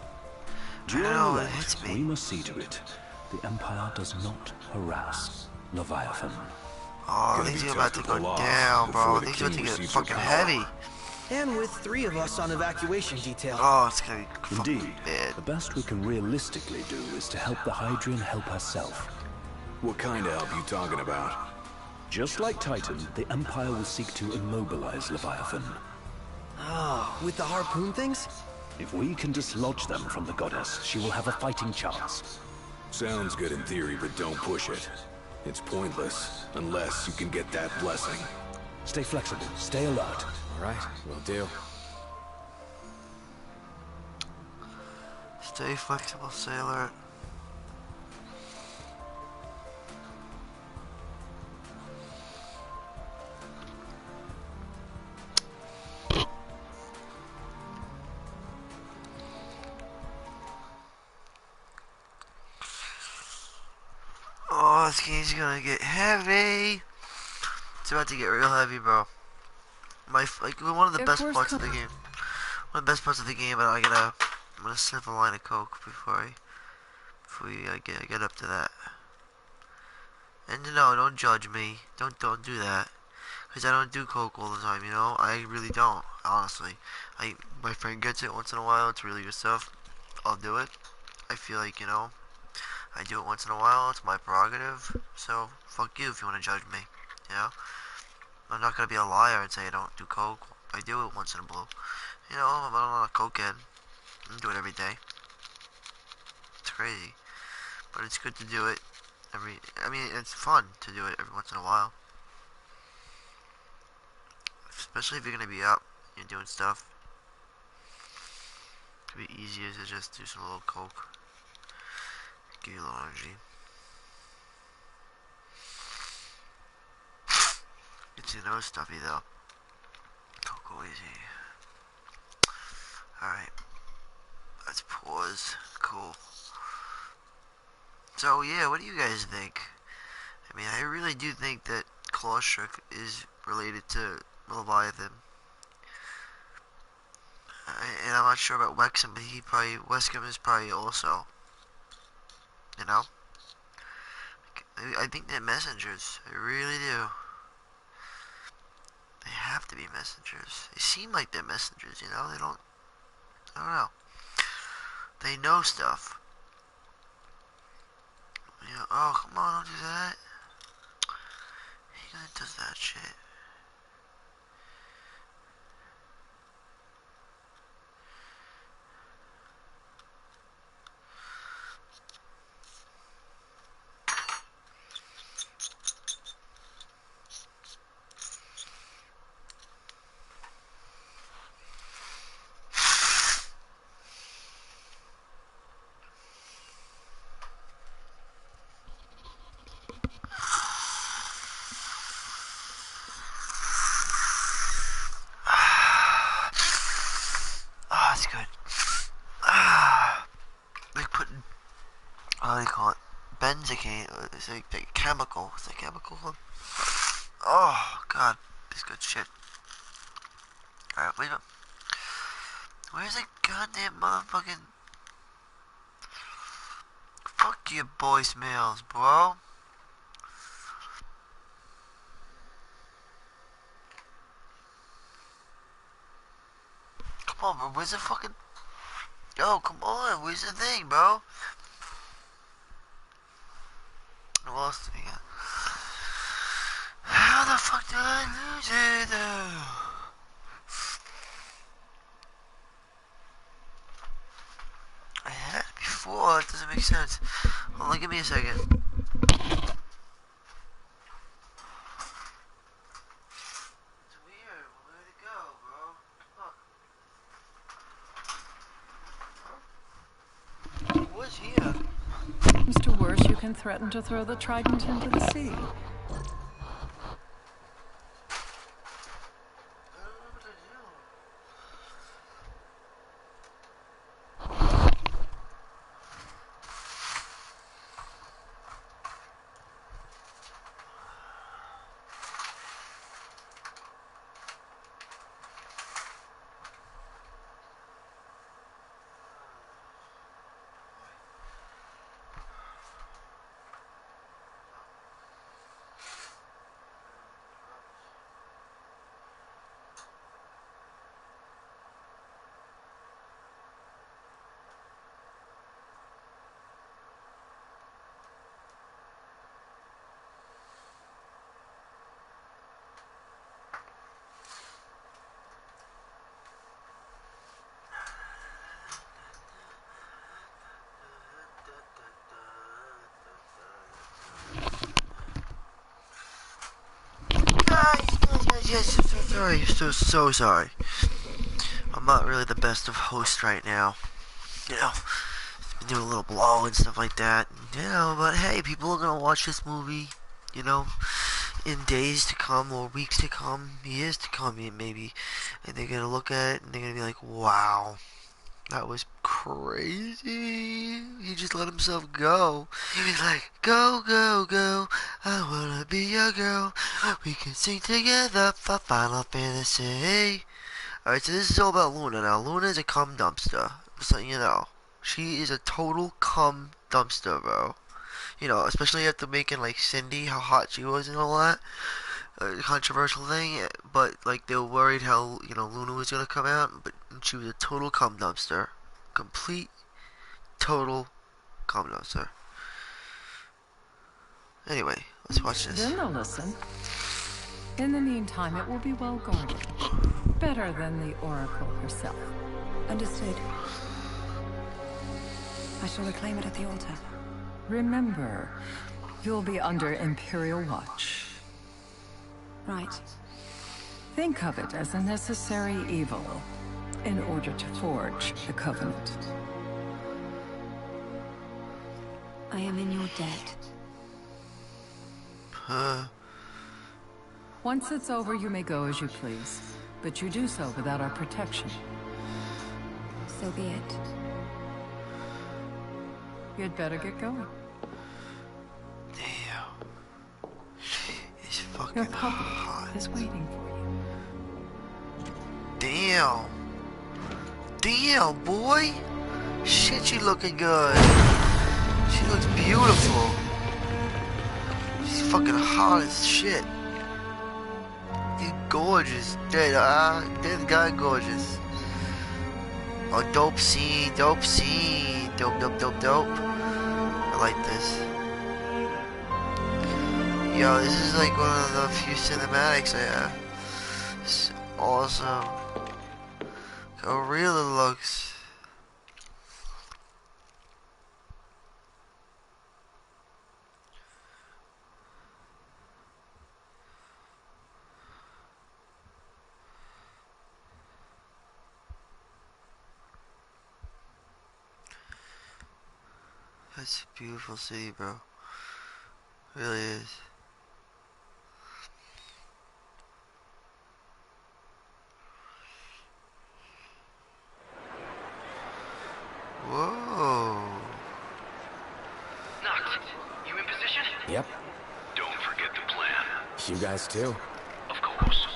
I don't know, it hits We me. must see to it. The Empire does not harass Leviathan. Oh, Gonna things be are tough about to to go pull off down, bro. before the Things are about king to get receives fucking her power. heavy. And with 3 of us on evacuation detail. Oh, it's gonna be fucking Indeed, bad. the best we can realistically do is to help the Hydrian help herself. What kind of help you talking about? Just like Titan, the Empire will seek to immobilize Leviathan. Oh, with the harpoon things? If we can dislodge them from the goddess, she will have a fighting chance. Sounds good in theory, but don't push it. It's pointless, unless you can get that blessing. Stay flexible, stay alert. All right, will do. Stay flexible, sailor. Oh, this game's gonna get heavy. It's about to get real heavy, bro. One of the Air best Force parts of the game. One of the best parts of the game, but I'm gonna sniff a line of coke before we get up to that. And no, don't judge me. Don't do that. Cause I don't do coke all the time, you know. I really don't, honestly. My friend gets it once in a while. It's really good stuff. I'll do it. I feel like, you know, I do it once in a while. It's my prerogative. So fuck you if you want to judge me. You know. I'm not gonna be a liar and say I don't do coke. I do it once in a blue. You know, I'm not a cokehead. I do it every day. It's crazy, but it's good to do it I mean, it's fun to do it every once in a while. Especially if you're gonna be up and doing stuff. It could be easier to just do some little coke. Give you a little energy. It's your nose stuffy though. Coke easy. Alright. Let's pause. Cool. So yeah, what do you guys think? I mean, I really do think that Clawstruck is related to Leviathan. And I'm not sure about Wexham, but Wexham is probably also. You know? I think they're messengers. I really do. They have to be messengers. They seem like they're messengers, you know? They don't... I don't know. They know stuff. You know, oh, come on, don't do that. He gonna does that shit. That's good. Like putting, what do you call it? Benzocaine. It's like chemical. It's a chemical one. Oh, God. This good shit. Alright, wait up. Where's the goddamn motherfucking... Fuck your voicemails, bro. Come on, bro. Where's the fucking... Yo, come on. Where's the thing, bro? What else do we got? How the fuck did I lose it, though? I had it before. That doesn't make sense. Hold on, give me a second. It's weird. Where'd it go, bro? Fuck. It was here. Mr. Worse, you can threaten to throw the trident into the sea. Yes, sorry, so sorry. I'm not really the best of hosts right now. You know, been doing a little blow and stuff like that. You know, but hey, people are gonna watch this movie, you know, in days to come, or weeks to come, years to come, maybe. And they're gonna look at it and they're gonna be like, wow, that was crazy. He just let himself go. He was like, go, go, go. I wanna be your girl. We can sing together for Final Fantasy. Alright, so this is all about Luna now. Luna is a cum dumpster. Just letting you know. She is a total cum dumpster, bro. You know, especially after making, like, Cindy, how hot she was and all that. Controversial thing, but, like, they were worried how, you know, Luna was gonna come out, but she was a total cum dumpster. Complete, total cum dumpster. Anyway, let's watch this. Then they'll listen. In the meantime, it will be well guarded. Better than the Oracle herself. Understood. I shall reclaim it at the altar. Remember, you'll be under Imperial watch. Right. Think of it as a necessary evil in order to forge the Covenant. I am in your debt. Once it's over, you may go as you please, but you do so without our protection. So be it. You'd better get going. Damn. It's Your fucking puppy hot. is waiting for you. Damn. Damn, boy. Shit, she looking good. She looks beautiful. She's fucking hot as shit. He's gorgeous. Dead guy gorgeous. Oh, dope scene, dope scene. Dope, dope, dope, dope. I like this. Yo, this is like one of the few cinematics I have. It's awesome. How real it looks. That's a beautiful city, bro. It really is. Whoa. Noct, you in position? Yep. Don't forget the plan. You guys too. Of course.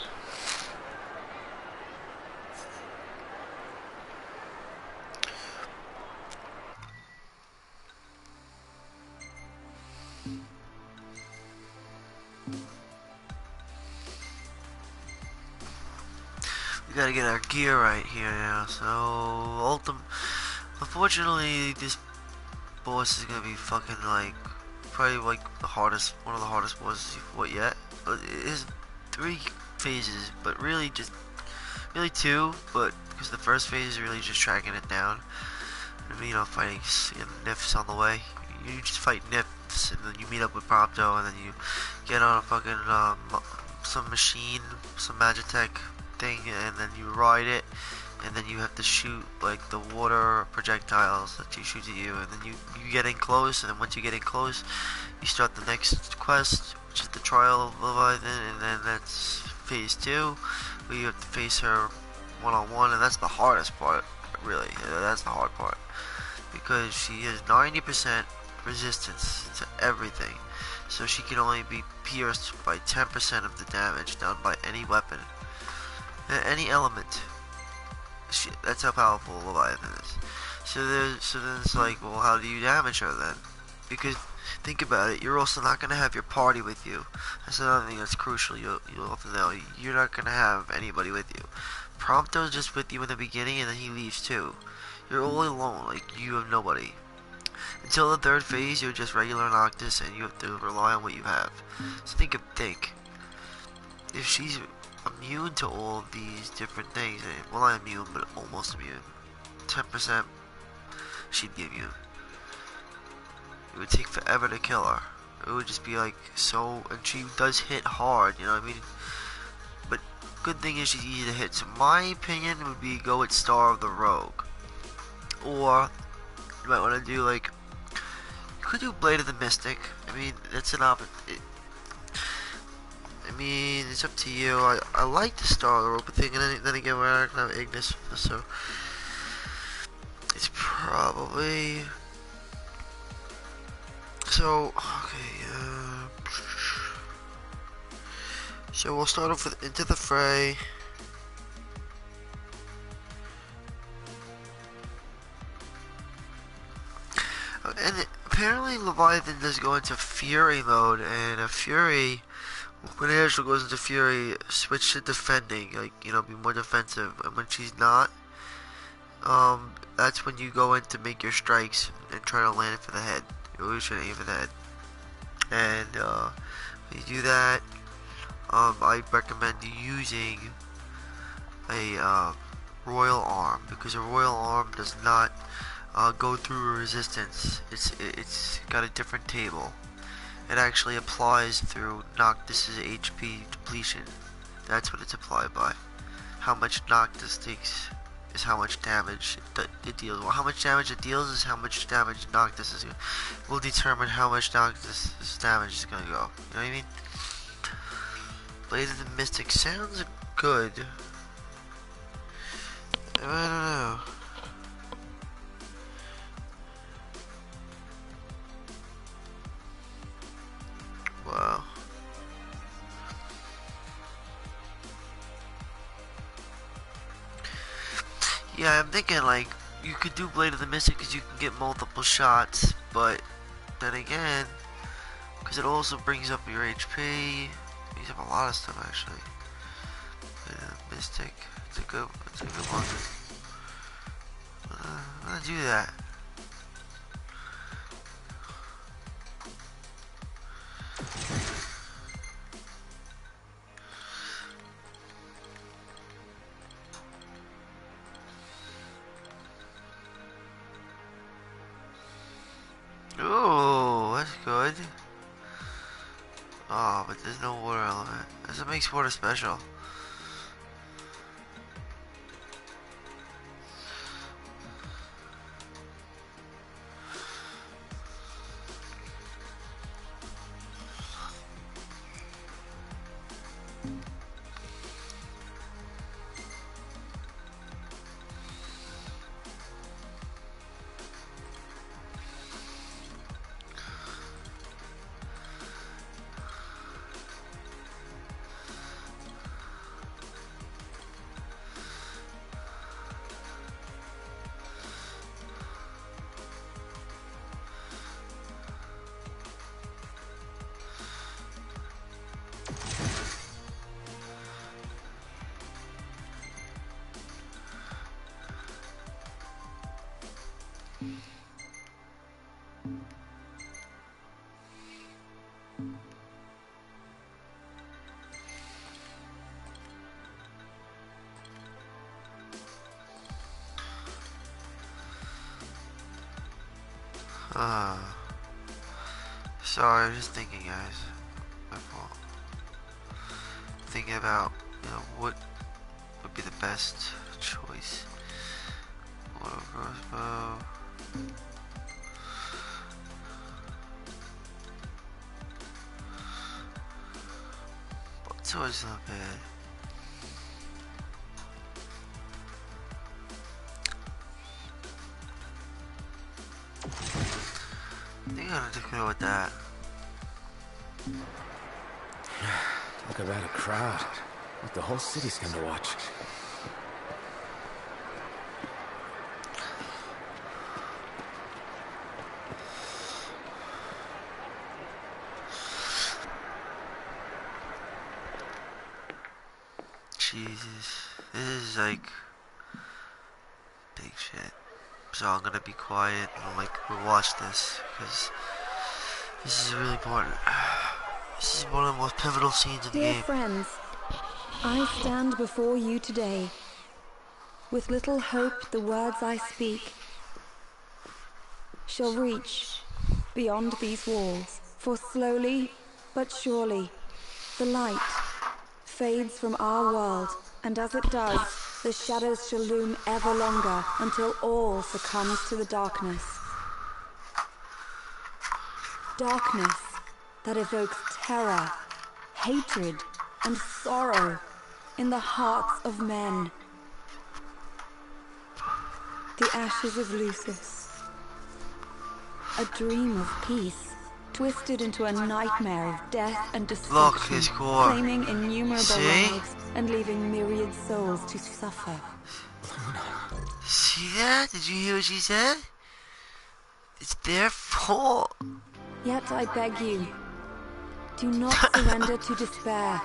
We gotta get our gear right here now. So, unfortunately, this boss is gonna be fucking like probably like one of the hardest bosses you've fought yet. But it is 3 phases, but really really 2. But because the first phase is really just tracking it down, and, you know, fighting nifs on the way. You just fight nifs, and then you meet up with Prompto, and then you get on a fucking some machine, some Magitech thing, and then you ride it, and then you have to shoot like the water projectiles that you shoot at you, and then you get in close, and then once you get in close, you start the next quest, which is the trial of Leviathan, and then that's phase 2, where you have to face her one-on-one, and that's the hardest part, really. That's the hard part, because she has 90% resistance to everything, so she can only be pierced by 10% of the damage done by any weapon, any element. That's how powerful Leviathan is. So then it's like, well, how do you damage her then? Because think about it, you're also not gonna have your party with you. That's another thing that's crucial. You'll have to know. You're not gonna have anybody with you. Prompto's just with you in the beginning, and then he leaves too. You're all alone. Like, you have nobody. Until the 3rd phase, you're just regular Noctis, and you have to rely on what you have. So think. If she's immune to all of these different things, well, not immune, but almost immune, 10% she'd be immune. It would take forever to kill her. It would just be like so, and she does hit hard, you know what I mean? But good thing is she's easy to hit. So my opinion would be go with Star of the Rogue, or you might want to do like, you could do Blade of the Mystic. I mean, that's an option. I mean, it's up to you. I like the Star of the Rogue thing, and then again, we're not gonna have Ignis, so it's probably. So, okay, so we'll start off with Into the Fray. And apparently Leviathan does go into Fury mode, and a Fury, when Angel goes into Fury, switch to defending, like, you know, be more defensive, and when she's not, that's when you go in to make your strikes and try to land it for the head. You always try to aim for the head. And when you do that, I recommend using a Royal Arm, because a Royal Arm does not go through a resistance. It's got a different table. It actually applies through Noctis' HP depletion. That's what it's applied by. How much Noctis takes is how much damage it deals. Well, how much damage it deals is how much damage Noctis is. Will determine how much Noctis' damage is gonna go. You know what I mean? Blade of the Mystic sounds good. I don't know. Wow. Yeah, I'm thinking like you could do Blade of the Mystic because you can get multiple shots, but then again, because it also brings up your HP, brings up a lot of stuff actually. Artistic. It's a good one. I'm gonna do that. Ooh, that's good. Oh, but there's no water element. That's what makes water special. Sorry, I'm just thinking, guys. My fault. Thinking about, what would be the best choice. Auto crossbow. Sword's not bad. I think I'm gonna go with that. Look at that, a crowd. Like the whole city's come to watch. Jesus, this is like big shit. So I'm gonna be quiet and we'll watch this because this is really important. This is one of the most pivotal scenes in the game. Dear friends, I stand before you today. With little hope the words I speak shall reach beyond these walls. For slowly but surely the light fades from our world, and as it does, the shadows shall loom ever longer until all succumbs to the darkness. Darkness that evokes terror, hatred, and sorrow in the hearts of men. The ashes of Lucis, a dream of peace, twisted into a nightmare of death and destruction, Look, his core. claiming innumerable lives and leaving myriad souls to suffer. See that? Did you hear what she said? It's their fault. Yet I beg you, do not surrender to despair.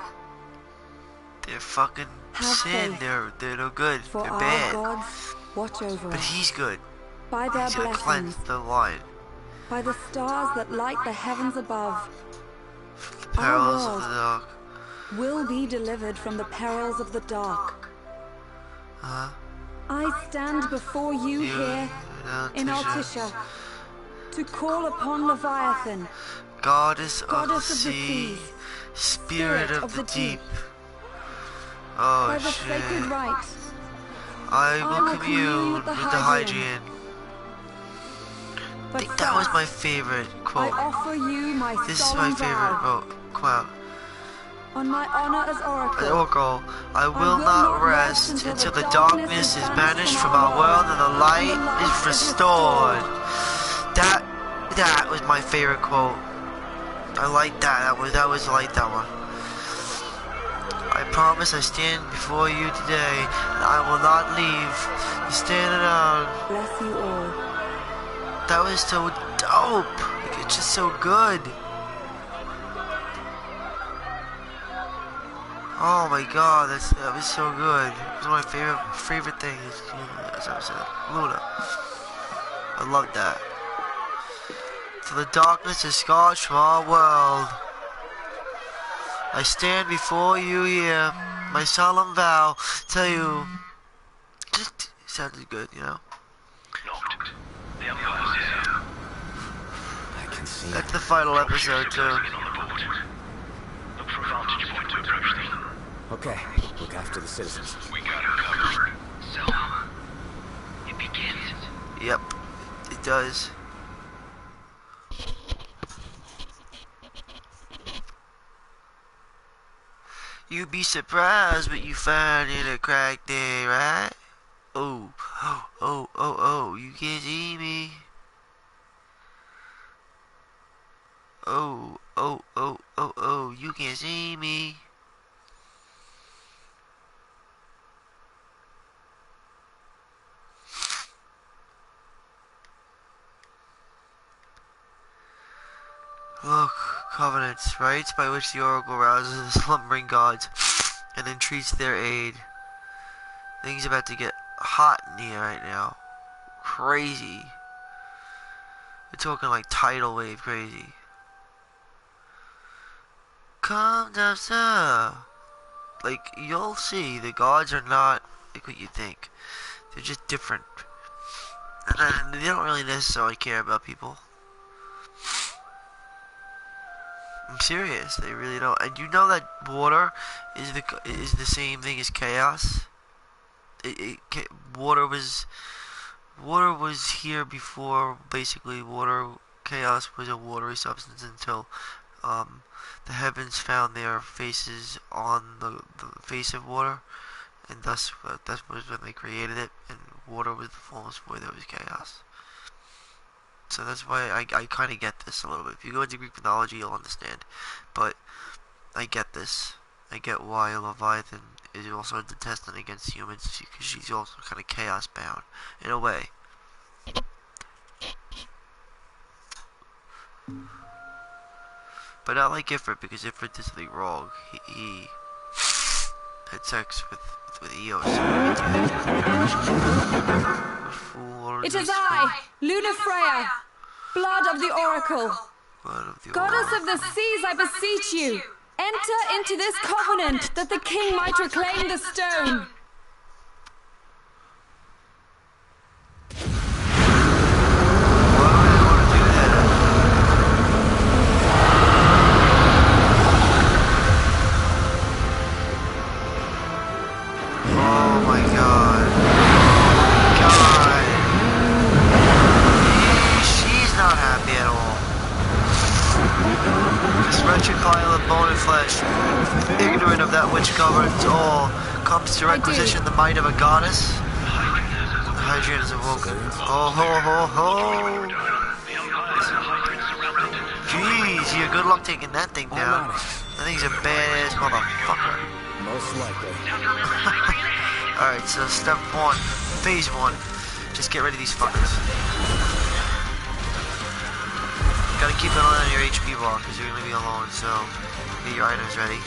They're fucking Have sin. faith, They're no good. for They're our bad. gods watch over But us. he's good. By their He's gonna blessings, cleanse the line. by the stars that light the heavens above, Perils our of the world dark. will be delivered from the perils of the dark. Huh? I stand before you here in Altissia to call upon Leviathan, Goddess of the goddess of the sea, seas, spirit of the deep. Oh by the shit. sacred rite. I will will commune with the Hydrian. I But think that was first, my favorite I quote. offer you my This is my solemn favorite vow. quote. On my honor as The oracle, Oracle, I will not rest until the darkness is banished from our world and the light is restored. That was my favorite quote. I like that. That was I like that one. I promise I stand before you today, and I will not leave. You stand alone. bless you all. That was so dope. Like, it's just so good. Oh my god, that was so good. It was one of my favorite things. As I said, Luna. I love that. To the darkness is scorched from our world. I stand before you here, my solemn vow. Tell you, just sounded good, you know. Noct. The Empire's here. I can see That's the final episode too. On the board. Look for a vantage point to approach them. Okay, look after the citizens. We got it covered. So, it begins. Yep, it does. You'd be surprised what you find in a crack day, right? Oh, you can't see me. Oh, you can't see me. Look, covenants, rites by which the oracle rouses the slumbering gods and entreats their aid. Things about to get hot in here right now. Crazy. We're talking like tidal wave crazy. Come down, sir. Like, you'll see, the gods are not like what you think. They're just different. And they don't really necessarily care about people. I'm serious, they really don't. And you know that water is the same thing as chaos. Water was here before. Basically, chaos was a watery substance until the heavens found their faces on the face of water, and thus that was when they created it. And water was the formless void that was chaos. So that's why I kind of get this a little bit. If you go into Greek mythology, you'll understand. But I get this. I get why Leviathan is also a contestant against humans, because she's also kind of chaos bound in a way. But not like Ifrit, because Ifrit did something wrong. He had sex with Eos. It is I, Luna Freya, blood of the oracle. Goddess of the seas, I beseech you, enter into this covenant that the king might reclaim the stone. Oh my god. She's not happy at all. This wretched pile of bone and flesh, ignorant of that which governs all, comes to requisition the might of a goddess. Hadrian is awoken. Ho ho ho ho! Jeez, you good luck taking that thing down. That thing's a badass motherfucker. Most likely. Alright, so step 1, phase 1. Just get rid of these fuckers. Gotta keep an eye on your HP bar, because you're gonna be alone, so get your items ready.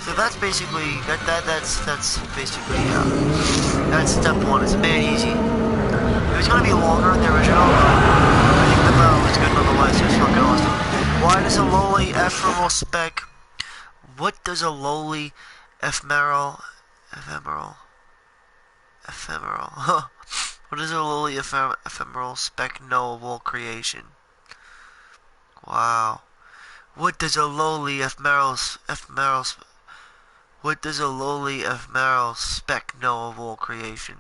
So that's basically that's basically that's step 1. It's made easy. It was gonna be longer in the original, but I think the battle was good nonetheless. It was fucking awesome. Why does a lowly ephemeral spec? What does a lowly ephemeral? What does a lowly ephemeral spec know of all creation? Wow. What does a lowly ephemeral What does a lowly ephemeral speck know of all creation?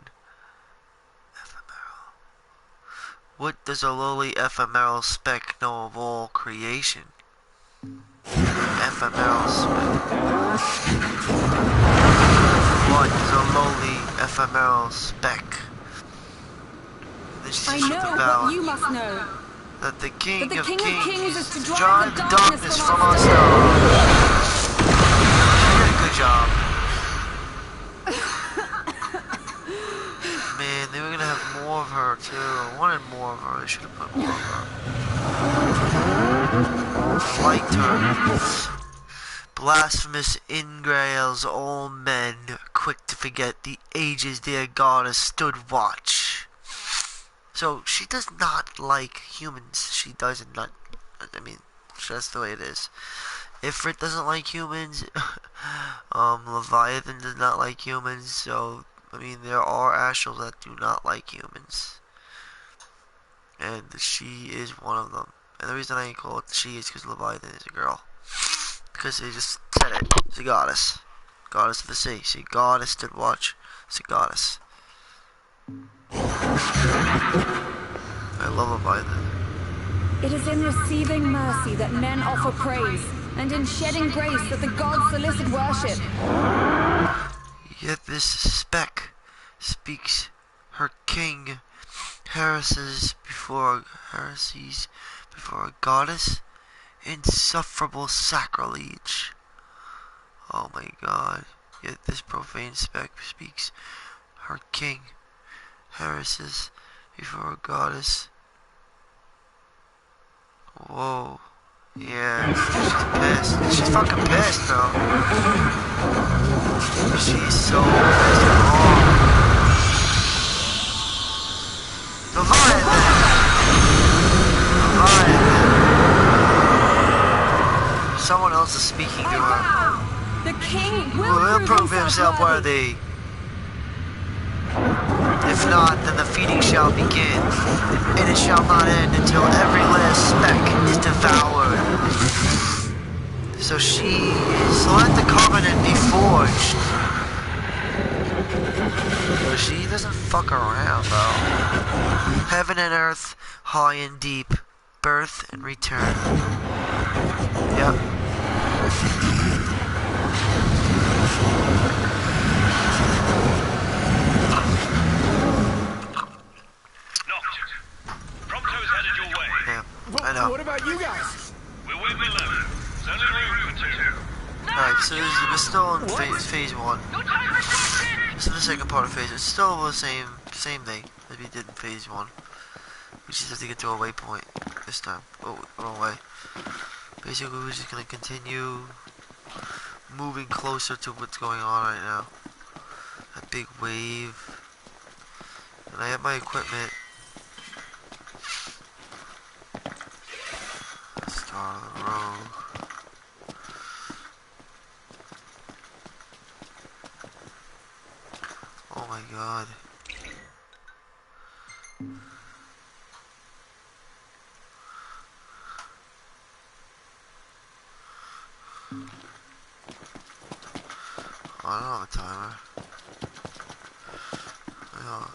Ephemeral. What does a lowly ephemeral speck know of all creation? Ephemeral speck. What is a lowly ephemeral speck? I know, but you must know. That the King, That the of King of Kings is to drive the darkness from our stars. You did a good job. Man, they were gonna have more of her too. I wanted more of her. They should have put more of her. I liked her. Blasphemous ingrails, all men, quick to forget the ages their goddess stood watch. So she does not like humans. She does not. I mean, that's the way it is. Ifrit doesn't like humans. Leviathan does not like humans. So I mean, there are astrals that do not like humans, and she is one of them. And the reason I call it she is because Leviathan is a girl. Because they just said it. It's a goddess. Goddess of the sea. See, goddess stood watch. It's a goddess. I love Leviathan. It is in receiving mercy that men offer praise, and in shedding grace that the gods solicit worship. Yet this speck speaks her king heresies before a goddess. Insufferable sacrilege. Oh my god. Yet this profane speck speaks her king heresies before a goddess. Whoa. Yeah, she's pissed. She's fucking pissed, though. She's so pissed off. Leviathan! Someone else is speaking to her. The king Will prove himself worthy. If not, then the feeding shall begin, and it shall not end until every last speck is devoured. So let the covenant be forged. So she doesn't fuck around, though. Heaven and earth, high and deep, birth and return. Yep. I know. What about you guys? We're where we live. There's only room for two. Alright, so we're still in phase 1. This is the second part of phase. It's still the same thing as we did in phase 1. We just have to get to a waypoint this time. Oh, wrong way. Basically, we're just gonna continue moving closer to what's going on right now. That big wave. And I have my equipment. Start of the road. Oh my god. I don't have a timer. Yeah.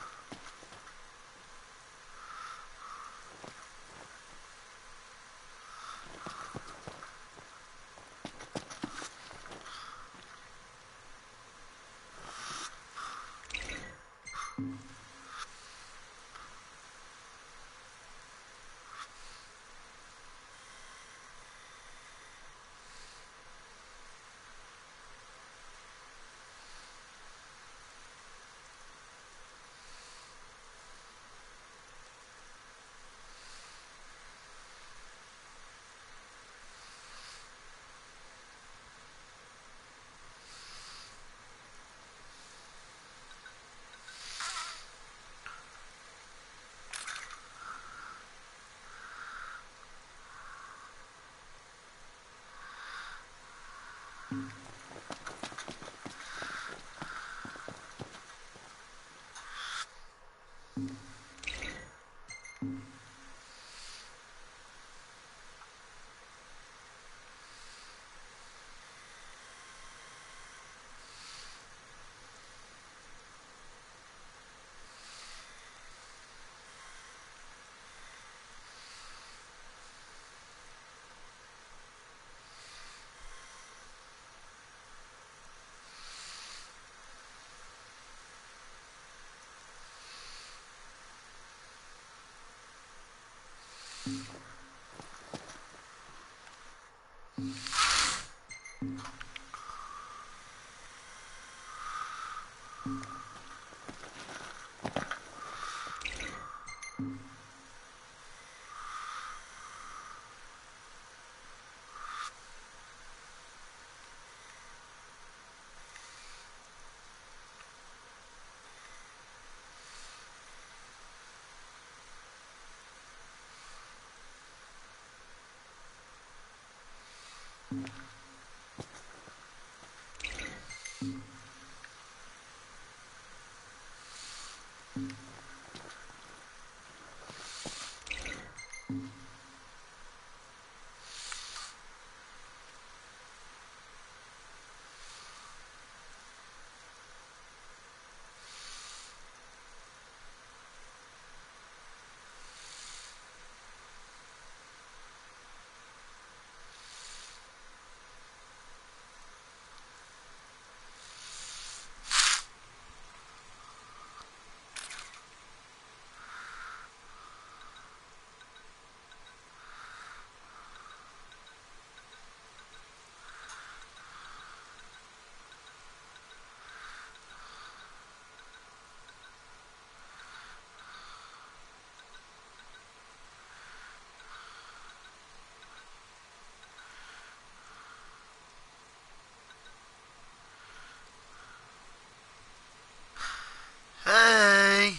Hey!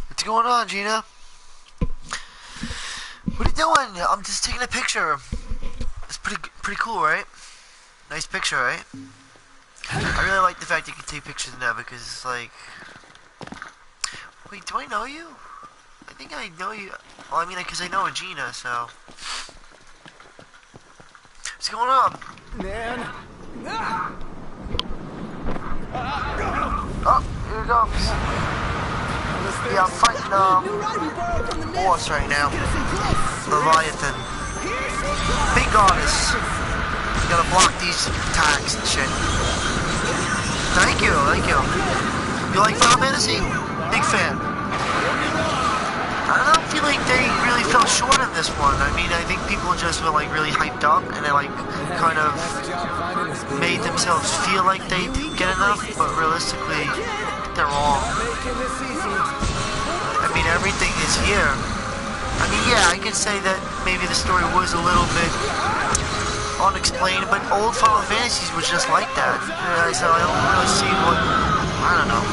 What's going on, Gina? What are you doing? I'm just taking a picture. It's pretty cool, right? Nice picture, right? I really like the fact you can take pictures now because it's like... Wait, do I know you? I think I know you. Well, I mean, because I know Gina, so... What's going on? Man. Oh, here it comes. Yeah, I'm fighting boss right now. Leviathan. Big goddess. You gotta block these attacks and shit. Thank you, thank you. You like Final Fantasy? Big fan. I don't feel like they really fell short in this one. I mean, I think people just were like really hyped up and they like kind of made themselves feel like they didn't get enough, but realistically, they're wrong. I mean, everything is here. I mean, yeah, I could say that maybe the story was a little bit unexplained, but old Final Fantasies was just like that. So I don't really see what, I don't know.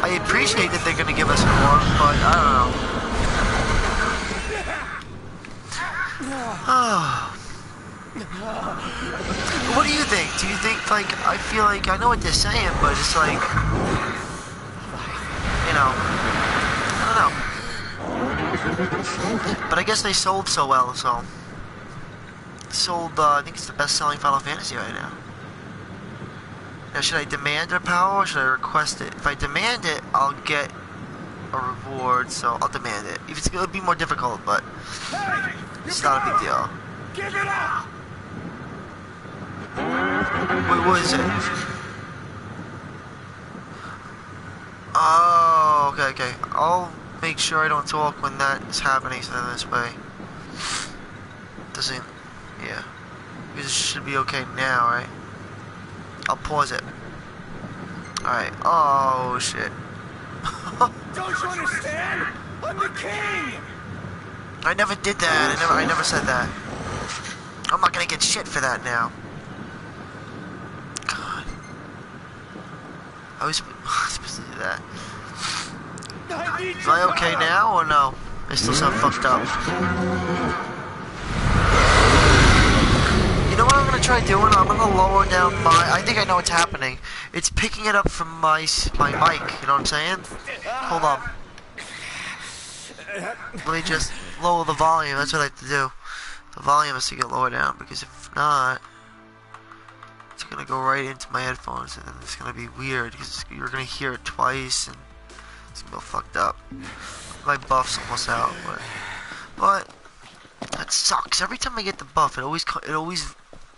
I appreciate that they're going to give us more, but I don't know. What do you think? Do you think, like, I feel like I know what they're saying, but it's like, you know, I don't know. But I guess they sold so well, so. Sold, I think it's the best-selling Final Fantasy right now. Now, should I demand their power or should I request it? If I demand it, I'll get a reward, so I'll demand it. If it's gonna be more difficult, but it's not a big deal. Give it up! Wait, what is it? Oh, okay. I'll make sure I don't talk when that is happening, so then this way. Doesn't, yeah. This should be okay now, right? I'll pause it. Alright. Oh, shit. Don't you understand? I'm the king! I never did that. I never said that. I'm not gonna get shit for that now. God. I was supposed to do that. Am I okay now or no? I still sound fucked up. You know what I'm gonna try doing? I'm gonna lower down my... I think I know what's happening. It's picking it up from my mic, you know what I'm saying? Hold on. Let me just lower the volume, that's what I have to do. The volume has to get lower down, because if not, it's gonna go right into my headphones, and then it's gonna be weird, because you're gonna hear it twice, and it's gonna go fucked up. My buff's almost out, but that sucks. Every time I get the buff, it always,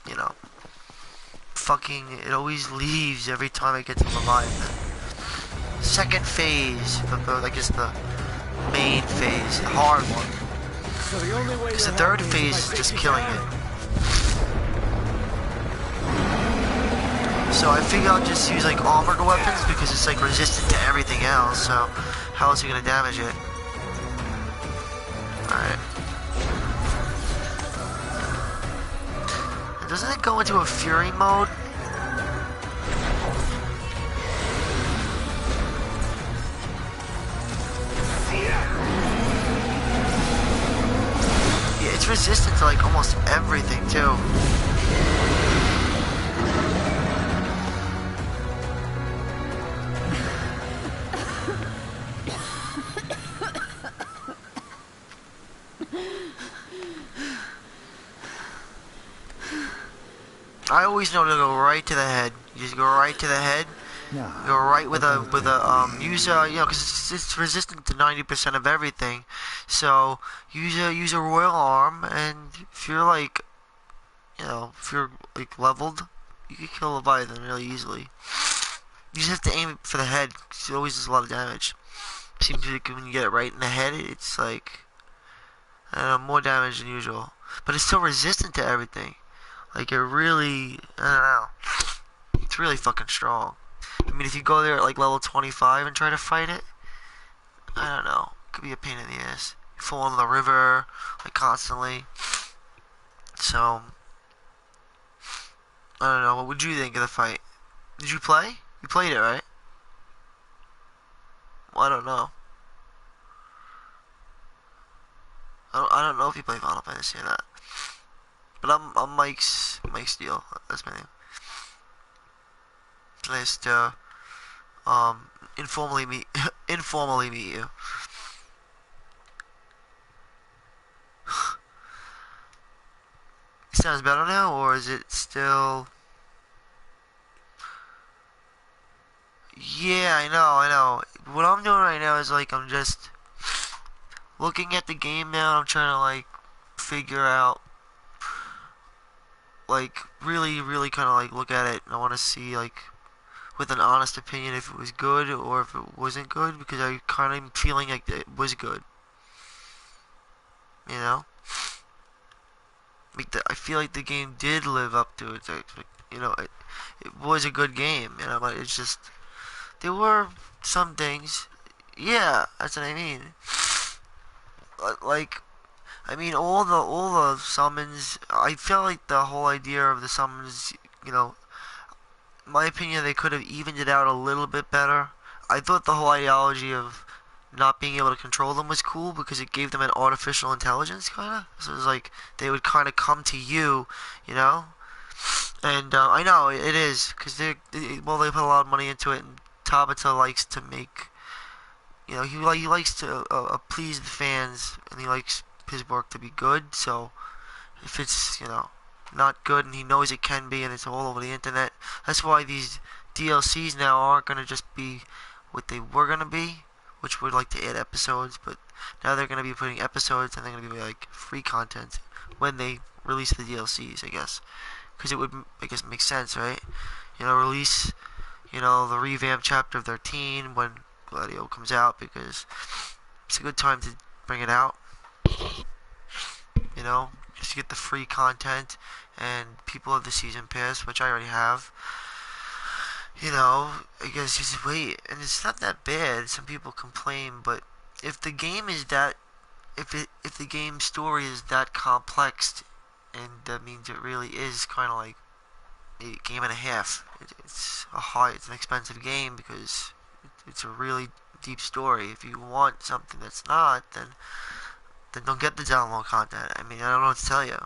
you know, it always leaves every time I get to Leviathan. Second phase, I guess the main phase, the hard one. Because the third phase is just killing it. So I figure I'll just use like armored weapons because it's like resistant to everything else, so how else are you gonna damage it? Alright. Doesn't it go into a fury mode? Yeah, it's it's resistant to like almost everything too. I always know to go right to the head. You just go right to the head. No. Go right with a use a, you know, because it's resistant to 90% of everything. So use a royal arm, and if you're like, you know, if you're like leveled, you can kill Leviathan really easily. You just have to aim for the head, because it always does a lot of damage. Seems like when you get it right in the head, it's like, I don't know, more damage than usual. But it's still resistant to everything. Like, it really, I don't know. It's really fucking strong. I mean, if you go there at like level 25 and try to fight it, I don't know. It could be a pain in the ass. You fall into the river, like, constantly. So, I don't know. What would you think of the fight? Did you play? You played it, right? Well, I don't know. I don't know if you play Final Fantasy or not. But I'm Mike's Steele. That's my name. It's nice to informally meet you. It sounds better now, or is it still? Yeah, I know. What I'm doing right now is like I'm just looking at the game now. And I'm trying to like figure out, like really kind of like look at it. And I want to see like with an honest opinion if it was good or if it wasn't good, because I kind of feeling like it was good. You know, like I feel like the game did live up to its you know, it was a good game. You know, but it's just there were some things. Yeah, that's what I mean. Like, I mean, all the summons. I feel like the whole idea of the summons, you know, in my opinion, they could have evened it out a little bit better. I thought the whole ideology of not being able to control them was cool because it gave them an artificial intelligence, kind of. So it was like they would kind of come to you, you know. And I know it is because they put a lot of money into it, and Tabata likes to make, you know, he likes to please the fans, and he likes his work to be good. So if it's, you know, not good, and he knows it can be, and it's all over the internet, that's why these DLCs now aren't gonna just be what they were gonna be, which would like to add episodes, but now they're gonna be putting episodes, and they're gonna be like free content when they release the DLCs, I guess, because it would, I guess, make sense, right? You know, release, you know, the revamped chapter of 13 when Gladio comes out, because it's a good time to bring it out. You know, just to get the free content, and people have the season pass, which I already have. You know, I guess just wait, and it's not that bad. Some people complain, but if the game is that, if the game story is that complex, and that means it really is kind of like a game and a half. It's an expensive game because it's a really deep story. If you want something that's not, then don't get the download content. I mean, I don't know what to tell you.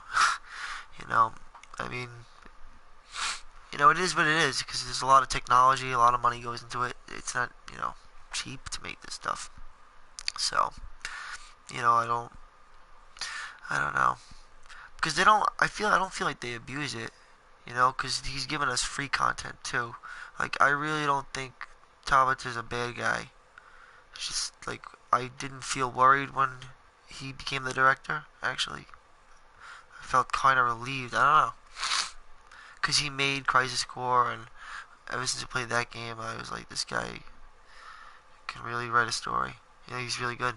You know, I mean, you know, it is what it is, because there's a lot of technology, a lot of money goes into it. It's not, you know, cheap to make this stuff. So, you know, I don't know, because I don't feel like they abuse it, you know, because he's giving us free content too. Like, I really don't think Tabata's a bad guy. It's just like I didn't feel worried when he became the director. Actually, I felt kind of relieved. I don't know, because he made Crisis Core, and ever since I played that game, I was like, this guy can really write a story. You know, he's really good.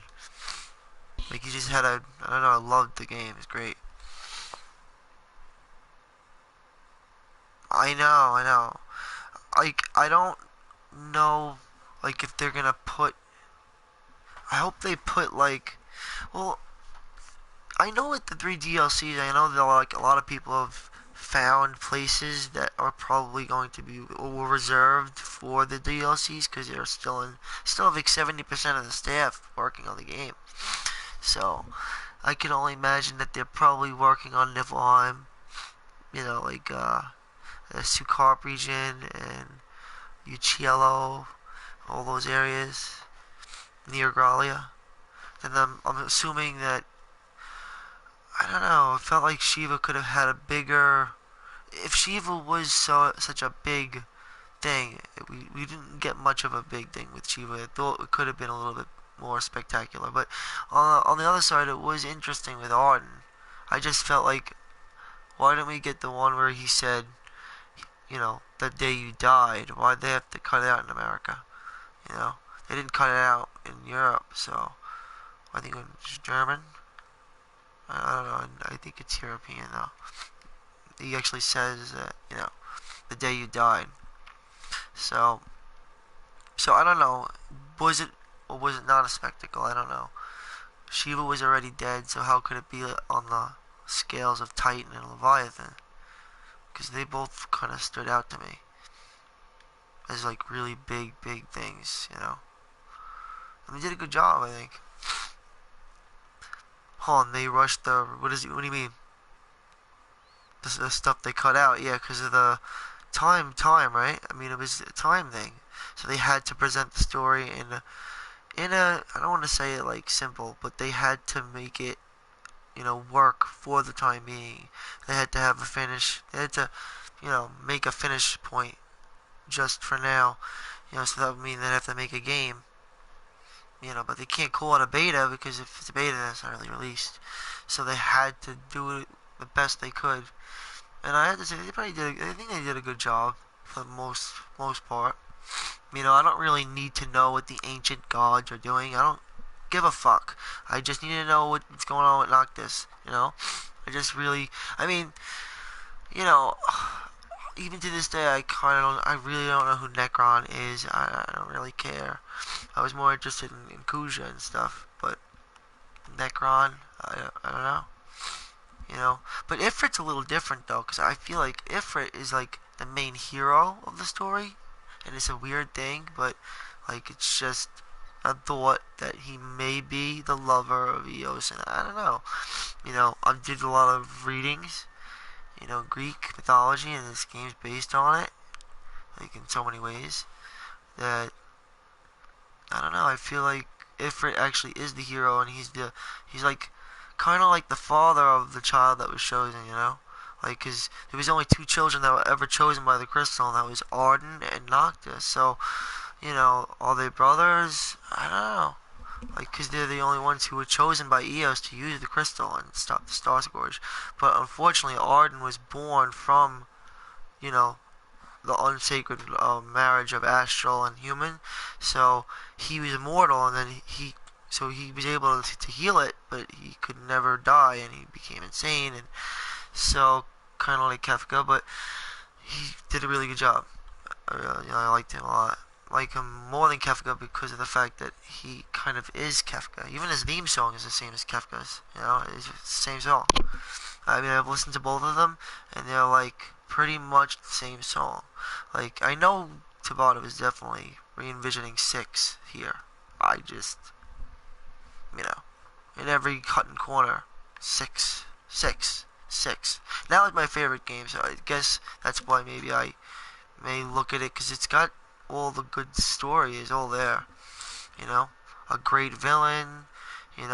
Like, he just had I don't know, I loved the game. It's great. I know. Like, I don't know, like, if they're gonna put, I hope they put, like, well, I know with the 3 DLCs, I know that, like, a lot of people have found places that are probably going to be reserved for the DLCs, because they're still have like 70% of the staff working on the game. So I can only imagine that they're probably working on Niflheim, like the Sukarp region and Uchielo, all those areas near Gralia. Then I'm assuming that, I don't know, it felt like Shiva could have had a bigger. If Shiva was such a big thing, we didn't get much of a big thing with Shiva. I thought it could have been a little bit more spectacular. But on the other side, it was interesting with Ardyn. I just felt like, why didn't we get the one where he said, the day you died? Why'd they have to cut it out in America? They didn't cut it out in Europe, so I think it's German. I don't know. I think it's European though. He actually says that, the day you died. So I don't know. Was it or was it not a spectacle? I don't know. Shiva was already dead, so how could it be on the scales of Titan and Leviathan? Because they both kind of stood out to me as like really big things, And they did a good job, I think. Hold on, they rushed the. What do you mean? The stuff they cut out, yeah, because of the time, right? I mean, it was a time thing, so they had to present the story in a. I don't want to say it like simple, but they had to make it, work for the time being. They had to have a finish. They had to, make a finish point just for now, so that would mean they'd have to make a game. But they can't call it a beta because if it's a beta, then it's not really released. So they had to do it the best they could. And I have to say, I think they did a good job for the most part. I don't really need to know what the ancient gods are doing. I don't give a fuck. I just need to know what's going on with Noctis. I just really, even to this day, I really don't know who Necron is. I don't really care. I was more interested in Kuja and stuff, but Necron, I don't know. But Ifrit's a little different though, because I feel like Ifrit is like the main hero of the story, and it's a weird thing, but like it's just a thought that he may be the lover of Eos, and I don't know. I did a lot of readings, Greek mythology, and this game's based on it, like in so many ways, that, I don't know, I feel like Ifrit actually is the hero, and he's like, kind of like the father of the child that was chosen, Like, because there was only two children that were ever chosen by the crystal, and that was Ardyn and Noct. So, are they brothers? I don't know. Like, because they're the only ones who were chosen by Eos to use the crystal and stop the Star Scourge. But unfortunately, Ardyn was born from, the unsacred marriage of astral and human. So he was immortal, and then he was able to heal it, but he could never die, and he became insane, and so kind of like Kefka, but he did a really good job. I liked him a lot. I like him more than Kefka because of the fact that he kind of is Kefka. Even his theme song is the same as Kefka's. It's the same song. I've listened to both of them, and they're like pretty much the same song. Like, I know Tabata was definitely re-envisioning 6 here. I just, in every cut and corner, 6. Not like my favorite game, so I guess that's why maybe I may look at it, because it's got all the good story is all there. A great villain, you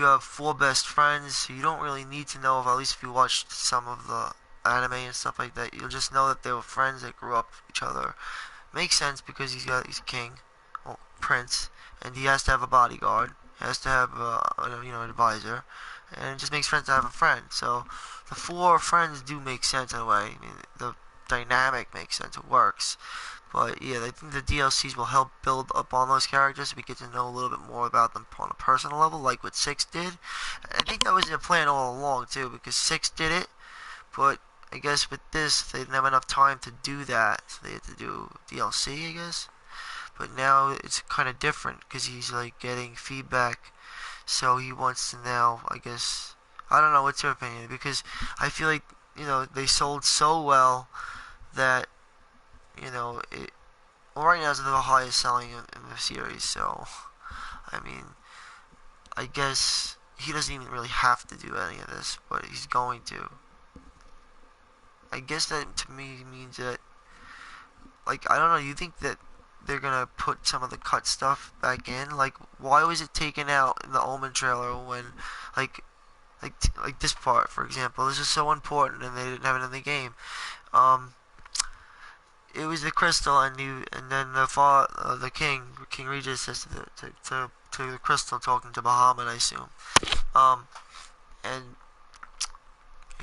have 4 best friends, so you don't really need to know, at least if you watched some of the anime and stuff like that, you'll just know that they were friends that grew up with each other. Makes sense because he's a king, prince, and he has to have a bodyguard. He has to have an advisor, and it just makes sense to have a friend. So the 4 friends do make sense in a way. The dynamic makes sense. It works. But yeah, I think the DLCs will help build up on those characters so we get to know a little bit more about them on a personal level, like what 6 did. I think that was their plan all along too, because 6 did it, but I guess with this they didn't have enough time to do that, so they had to do DLC, I guess. But now it's kind of different because he's like getting feedback, so he wants to now, I guess, I don't know, what's your opinion? Because I feel like, they sold so well that, right now it's the highest selling in the series, so, I guess he doesn't even really have to do any of this, but he's going to. I guess that to me means that, like, I don't know, you think that they're gonna put some of the cut stuff back in? Like, why was it taken out in the Omen trailer when, like, like this part, for example, this is so important and they didn't have it in the game. It was the crystal, and then the King Regis says to the crystal, talking to Bahamut, I assume. And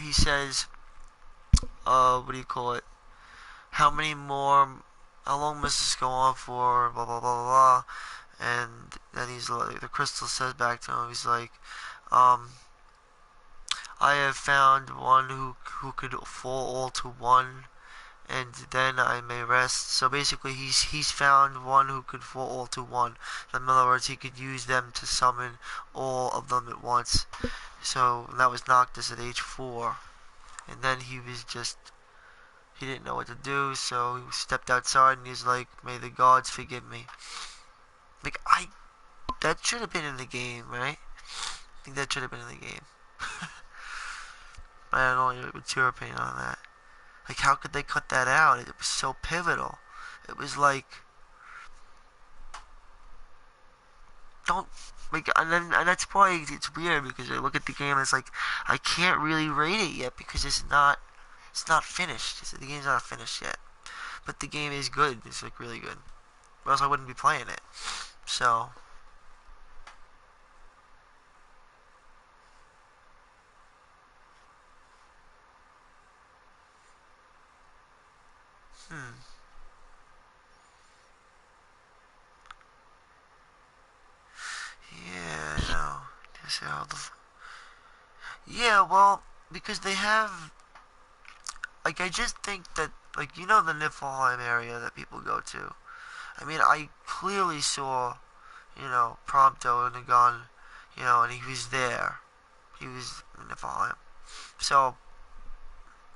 he says, what do you call it? How long must this go on for? Blah blah blah blah blah. And then he's like, the crystal says back to him, he's like, I have found one who could fall all to one, and then I may rest. So basically, he's found one who could fall all to one. In other words, he could use them to summon all of them at once. So that was Noctis at age 4, and then he didn't know what to do, so he stepped outside and he's like, "May the gods forgive me." Like, that should have been in the game, right? I think that should have been in the game. I don't know, what's your opinion on that? Like, how could they cut that out? It was so pivotal. It was like, and that's why it's weird, because I look at the game and it's like, I can't really rate it yet because it's not finished. The game's not finished yet. But the game is good. It's like really good. Or else I wouldn't be playing it. So, yeah, no. Yeah, well, because they have, like, I just think that, like, you know, the Niflheim area that people go to. I mean, I clearly saw, Prompto and the gun, and he was there. He was in Niflheim. So,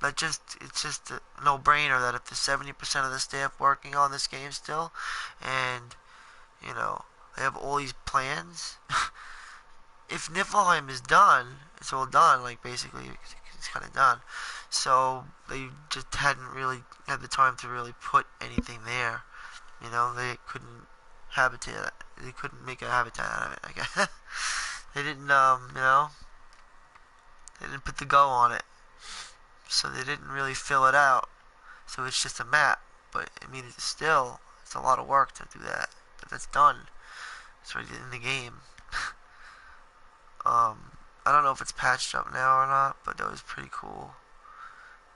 it's just a no-brainer that if there's 70% of the staff working on this game still, and, they have all these plans, if Niflheim is done, it's all done, like, basically, it's kind of done. So, they just hadn't really had the time to really put anything there. They couldn't they couldn't make a habitat out of it, I guess. They didn't, they didn't put the go on it. So they didn't really fill it out. So it's just a map. But, I mean, it's a lot of work to do that. But that's done. It's already in the game. I don't know if it's patched up now or not, but that was pretty cool.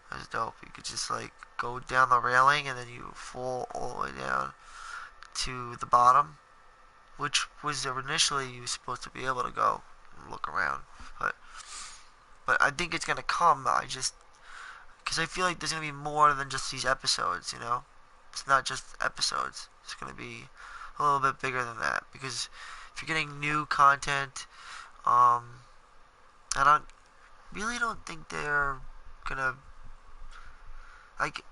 That was dope. You could just, like, go down the railing and then you fall all the way down to the bottom, which was initially you were supposed to be able to go and look around. But I think it's gonna come. Because I feel like there's gonna be more than just these episodes. It's not just episodes. It's gonna be a little bit bigger than that, because if you're getting new content, I don't think they're gonna, like,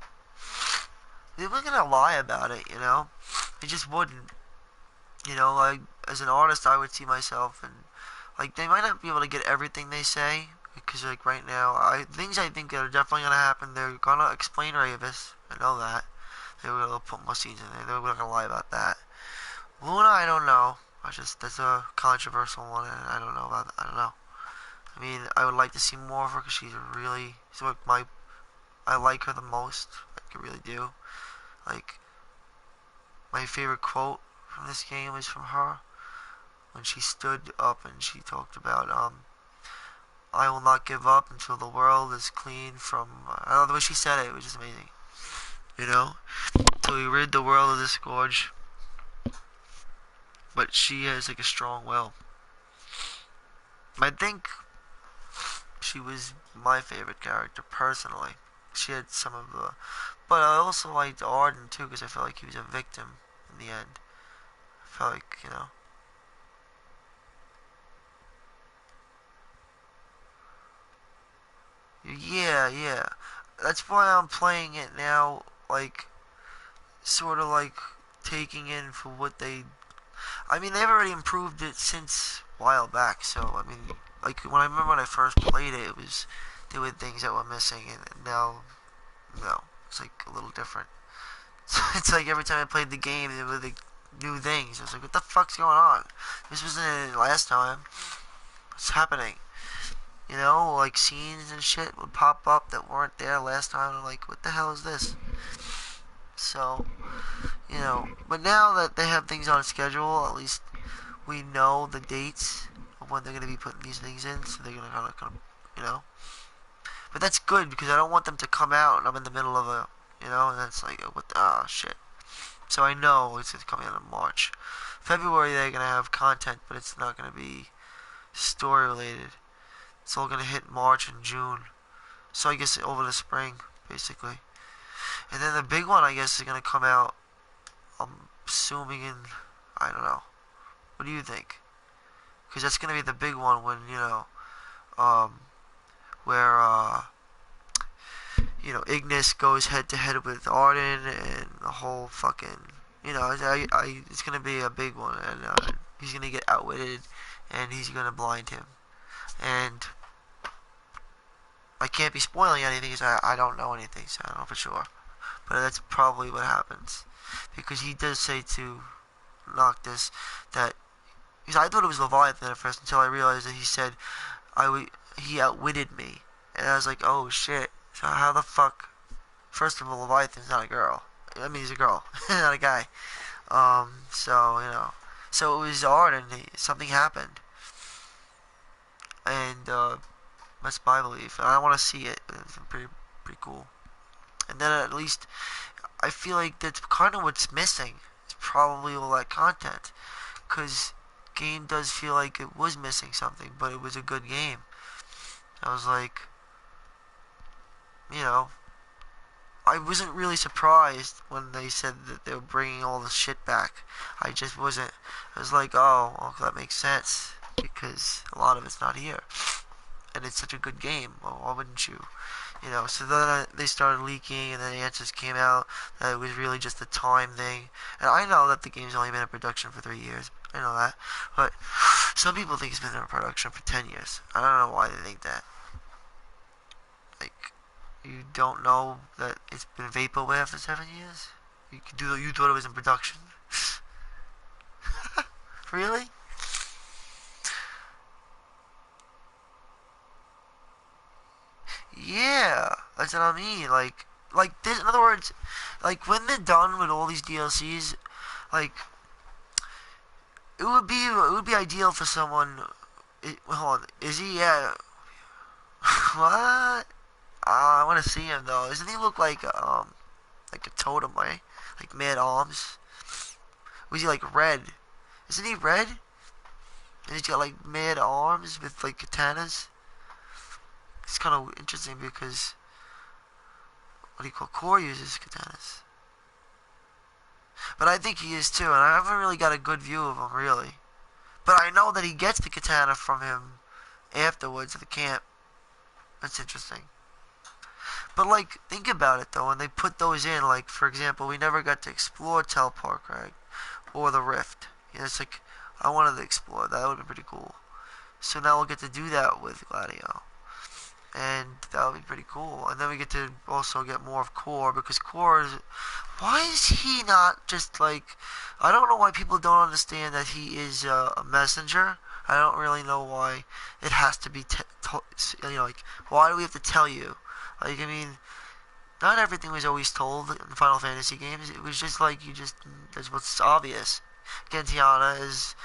they weren't gonna lie about it, They just wouldn't. Like, as an artist, I would see myself, and, like, they might not be able to get everything they say, because, like, right now, things I think that are definitely gonna happen, they're gonna explain Ravis. I know that. They were gonna put more scenes in there. They were gonna lie about that. Luna, I don't know. That's a controversial one, and I don't know about that. I don't know. I mean, I would like to see more of her, because she's like I like her the most. I really do. Like, my favorite quote from this game is from her, when she stood up and she talked about, I will not give up until the world is clean from, I don't know, the way she said it was just amazing. Till we rid the world of this scourge. But she has, like, a strong will. I think she was my favorite character, personally. She had some of the, but I also liked Ardyn too, because I felt like he was a victim in the end. I felt like, yeah. That's why I'm playing it now, like, sort of like taking in for what they, I mean, they've already improved it since while back. So I mean, like when I remember when I first played it, there were things that were missing, and now no, it's like a little different. It's like every time I played the game, there were like new things. I was like, what the fuck's going on? This wasn't in it last time. What's happening? You know, like scenes and shit would pop up that weren't there last time. I'm like, what the hell is this? So, you know, but now that they have things on schedule, at least we know the dates of when they're going to be putting these things in, so they're going to kind of, you know. But that's good, because I don't want them to come out and I'm in the middle of a, you know, and it's like, what the, shit. So I know it's coming out in March. February they're going to have content, but it's not going to be story related. It's all going to hit March and June. So I guess over the spring, basically. And then the big one, I guess, is going to come out, I'm assuming in, I don't know. What do you think? Because that's going to be the big one when, you know, where, you know, Ignis goes head to head with Ardyn and the whole fucking, you know, it's going to be a big one. And he's going to get outwitted and he's going to blind him. And I can't be spoiling anything because I don't know anything, so I don't know for sure. But that's probably what happens. Because he does say to Noctis that, because I thought it was Leviathan at first until I realized that he said he outwitted me. And I was like, oh shit. So how the fuck? First of all, Leviathan's not a girl. I mean, he's a girl, not a guy. So, you know. So it was Ardyn, something happened. And, that's my belief. And I want to see it. It's pretty cool. And then at least, I feel like that's kind of what's missing. It's probably all that content. Because game does feel like it was missing something, but it was a good game. I was like, you know, I wasn't really surprised when they said that they were bringing all the shit back. I just wasn't. I was like, oh, well, that makes sense, because a lot of it's not here. And it's such a good game. Well, why wouldn't you? You know, so then they started leaking, and then the answers came out that it was really just a time thing. And I know that the game's only been in production for 3 years. I know that. But some people think it's been in production for 10 years. I don't know why they think that. Like, you don't know that it's been vaporware for 7 years? You thought it was in production? Really? Yeah, that's what I mean. Like this. In other words, like when they're done with all these DLCs, like it would be ideal for someone. Hold on, is he? Yeah. What? I want to see him though. Doesn't he look like a totem, right? Like mad arms. Was he like red? Isn't he red? And he's got like mad arms with like katanas. It's kind of interesting because what do you call Core uses katanas, but I think he is too, and I haven't really got a good view of him really. But I know that he gets the katana from him afterwards at the camp. That's interesting. But like, think about it though. When they put those in, like for example, we never got to explore Tel Park, right? Or the Rift. You know, it's like I wanted to explore that. That would be pretty cool. So now we'll get to do that with Gladio. And that would be pretty cool. And then we get to also get more of Core, because Core is... Why is he not just like... I don't know why people don't understand that he is a messenger. I don't really know why it has to be... you know, like, why do we have to tell you? Like, I mean, not everything was always told in Final Fantasy games. It was just like, that's what's obvious. Gentiana is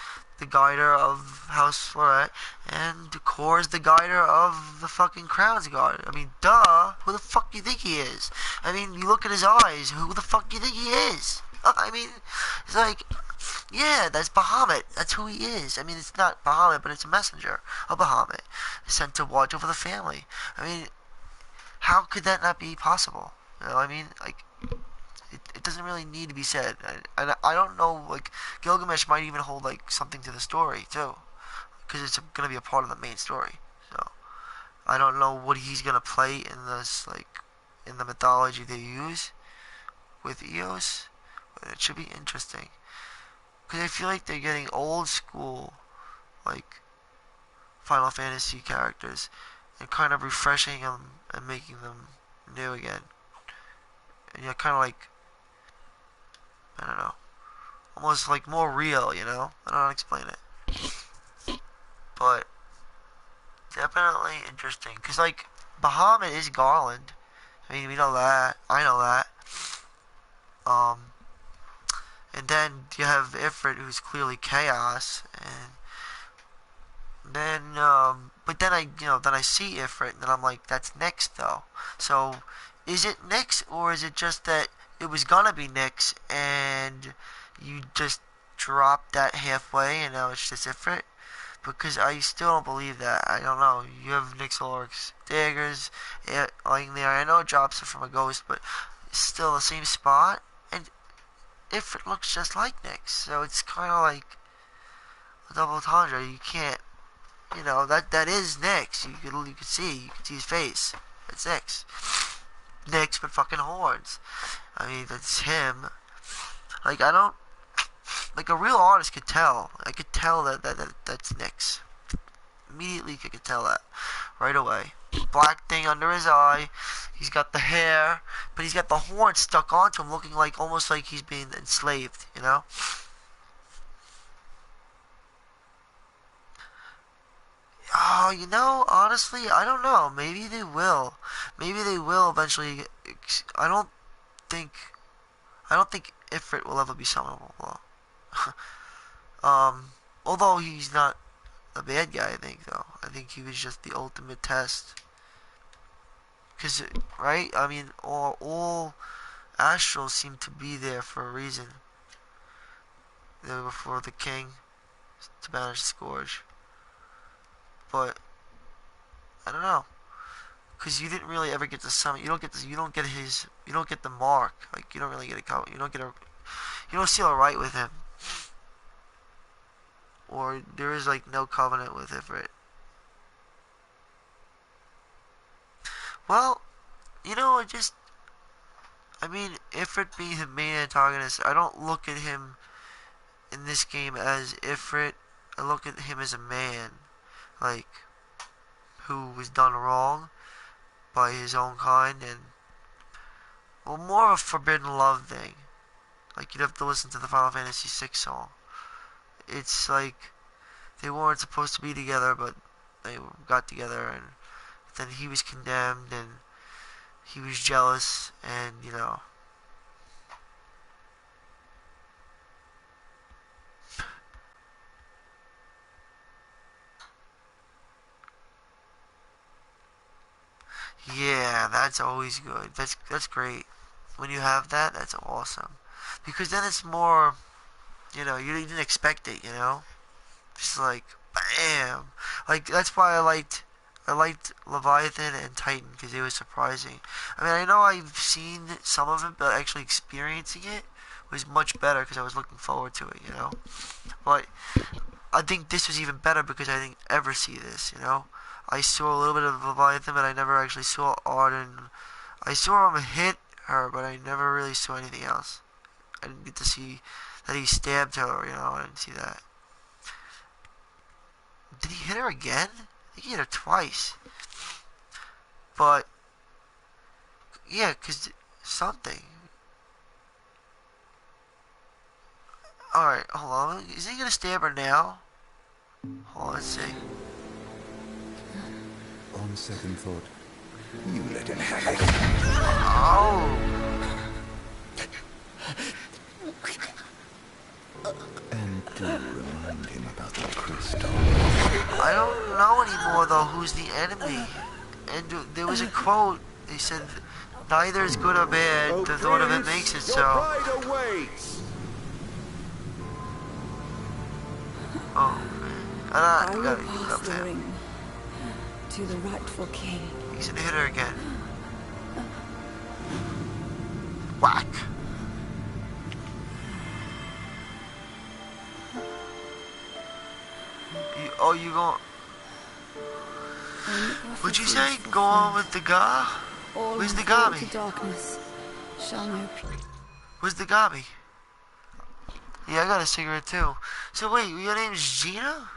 the guider of House Florette, and Core is the guider of the fucking Crown's Guard. I mean, duh. Who the fuck do you think he is? I mean, you look at his eyes. Who the fuck do you think he is? I mean, it's like, yeah, that's Bahamut. That's who he is. I mean, it's not Bahamut, but it's a messenger of Bahamut, sent to watch over the family. I mean, how could that not be possible? You know, I mean, like, it doesn't really need to be said. I don't know, like, Gilgamesh might even hold, like, something to the story, too. Because it's going to be a part of the main story. So, I don't know what he's going to play in this, like, in the mythology they use with Eos. But it should be interesting. Because I feel like they're getting old school, like, Final Fantasy characters and kind of refreshing them and making them new again. And you're kind of like, I don't know, almost like more real, you know? I don't know how to explain it. But definitely interesting. Because, like, Bahamut is Garland. I mean, we know that. I know that. And then you have Ifrit, who's clearly chaos. And then, but then then I see Ifrit, and then I'm like, that's Nyx, though. So, is it Nyx, or is it just that it was gonna be Nyx, and you just dropped that halfway, and now it's just Ifrit? Because I still don't believe that. I don't know. You have Nyx Ulrich's daggers lying there. I know it drops it from a ghost, but it's still the same spot. And Ifrit looks just like Nyx, so it's kind of like a double entendre. You can't, that is Nyx. You could see his face. It's Nyx. Nyx, but fucking horns. I mean, that's him. Like, I don't. Like, a real artist could tell. I could tell that's Nyx. Immediately, I could tell that. Right away. Black thing under his eye. He's got the hair. But he's got the horn stuck onto him, looking like, almost like he's being enslaved, you know? Oh, honestly, I don't know. Maybe they will. Maybe they will eventually. I don't think Ifrit will ever be summonable, though. Although he's not a bad guy, I think, though. I think he was just the ultimate test. Because, right? I mean, all astrals seem to be there for a reason. They were for the king to banish the scourge. But I don't know, because you didn't really ever get to summon. You don't get the mark. Like, you don't really get a. You don't seal a right with him. Or there is, like, no covenant with Ifrit. Well, Ifrit being the main antagonist, I don't look at him in this game as Ifrit. I look at him as a man, like, who was done wrong by his own kind, and, well, more of a forbidden love thing. Like, you'd have to listen to the Final Fantasy VI song. It's like they weren't supposed to be together, but they got together, and then he was condemned, and he was jealous, and, yeah, that's always good. That's great. When you have that, that's awesome. Because then it's more, you didn't expect it, Just like, bam. Like, that's why I liked Leviathan and Titan, because they were surprising. I mean, I know I've seen some of it, but actually experiencing it was much better because I was looking forward to it, But I think this was even better because I didn't ever see this, I saw a little bit of Leviathan, but I never actually saw Ardyn. I saw him hit her, but I never really saw anything else. I didn't get to see that he stabbed her, I didn't see that. Did he hit her again? I think he hit her twice. But, yeah, because something. Alright, hold on. Is he going to stab her now? Hold on, let's see. On second thought, you let him have it. Oh! And do remind him about the crystal. I don't know anymore, though, who's the enemy. And there was a quote. They said, neither is good or bad. The thought of it makes it so. Oh, man. I will pass the ring to the rightful king. He's gonna hit her again. Whack. You going? What'd you say? Go on with the guy? Where's the Gabi? Darkness shall know peace. Where's the Gabi? Yeah, I got a cigarette too. So wait, your name's Gina?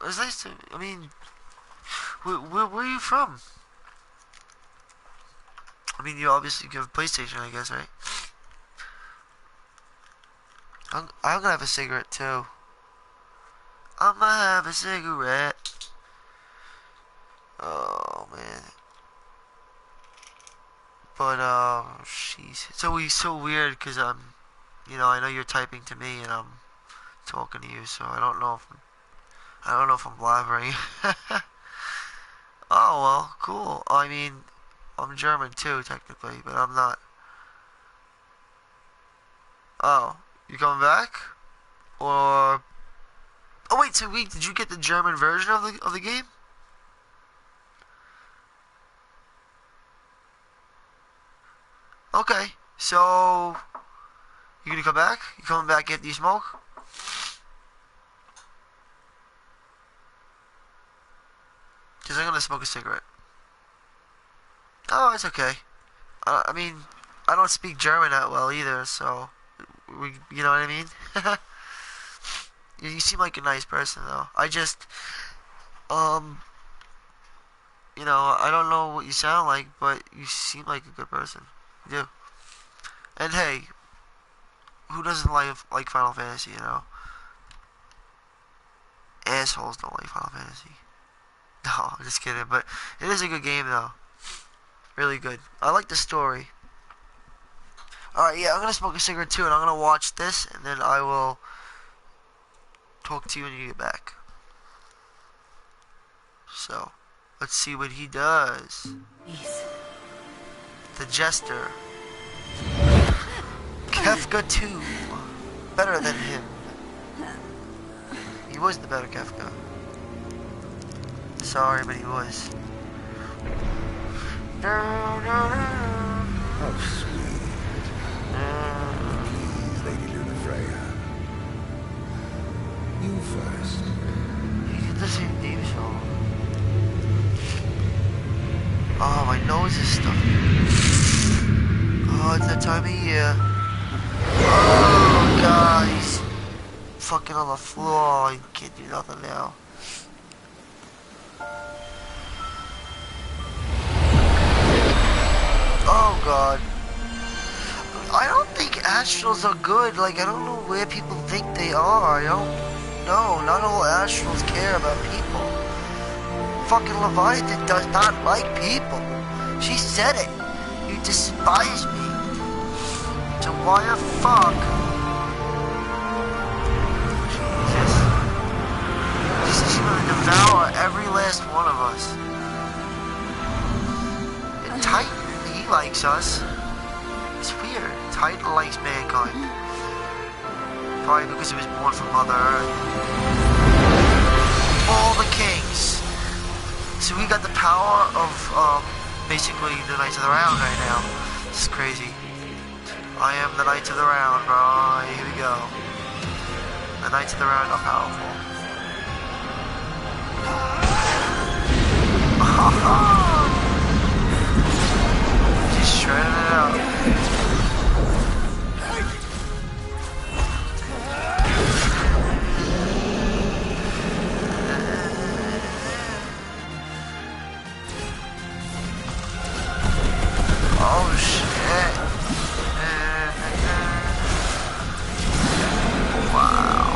It's nice to. I mean, where are you from? I mean, you obviously have a PlayStation, I guess, right? I'm gonna have a cigarette too. I'm gonna have a cigarette. Oh man. But jeez, it's always so weird because you know, I know you're typing to me and I'm talking to you, so I don't know if I'm blabbering. Oh well, cool. I mean, I'm German too, technically, but I'm not. Oh, you coming back? Or oh wait, so did you get the German version of the game? Okay, so you gonna come back? You coming back get you smoke? Cause I'm gonna smoke a cigarette. Oh, it's okay. I mean, I don't speak German that well either, so you know what I mean? You seem like a nice person though. I just, you know, I don't know what you sound like, but you seem like a good person. You do. And hey, who doesn't like Final Fantasy, you know? Assholes don't like Final Fantasy. No, I'm just kidding, but it is a good game though. Really good. I like the story. Alright, yeah, I'm gonna smoke a cigarette too, and I'm gonna watch this, and then I will talk to you when you get back. So, let's see what he does. The Jester. Kefka 2. Better than him. He was the better Kefka. Sorry, but he was. How sweet. Please, Lady Luna Freya. You first. He did the same theme song. Oh, my nose is stuffy. Oh, it's that time of year. Oh, guys. Fucking on the floor. You can't do nothing now. Oh god. I don't think astrals are good. Like, I don't know where people think they are. I don't know. Not all astrals care about people. Fucking Leviathan does not like people. She said it. You despise me. So why the fuck? Jesus. She's gonna devour every last one of us. And Titan, he likes us. It's weird. Titan likes mankind. Probably because he was born from Mother Earth. All the kings. So we got the power of basically the Knights of the Round right now. This is crazy. I am the Knights of the Round, bro. Here we go. The Knights of the Round are powerful. Just shredding it out. Oh shit. Wow.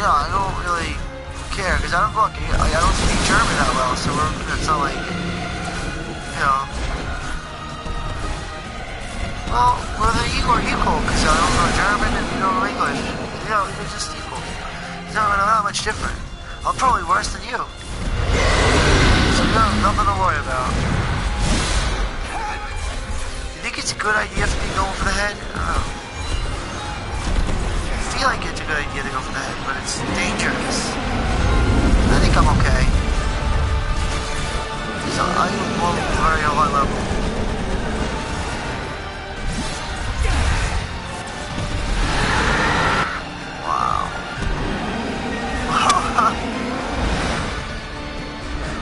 you know, I don't really care, because I don't speak German that well, so it's not like, you know. Well, we're equal, because I don't know German and you don't know English. You know, we're just equal. It's not really that much different. I'm probably worse than you. So you have nothing to worry about. You think it's a good idea for me going for the head? I don't know. I feel like it's a good idea to go for the head, but it's dangerous. I think I'm okay. So I will very high level.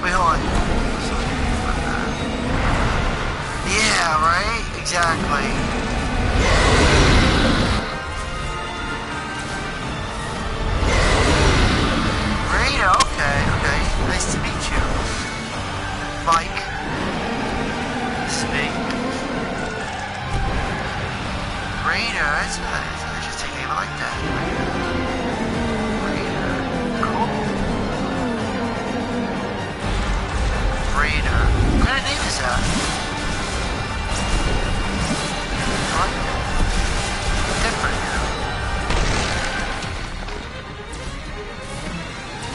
Wait, hold on. Yeah, right? Exactly. Rita, okay. Nice to meet you. Mike. This is me. Rita, that's an interesting name. I like that. Raider. What kind of name is that? I like that. Different, you know.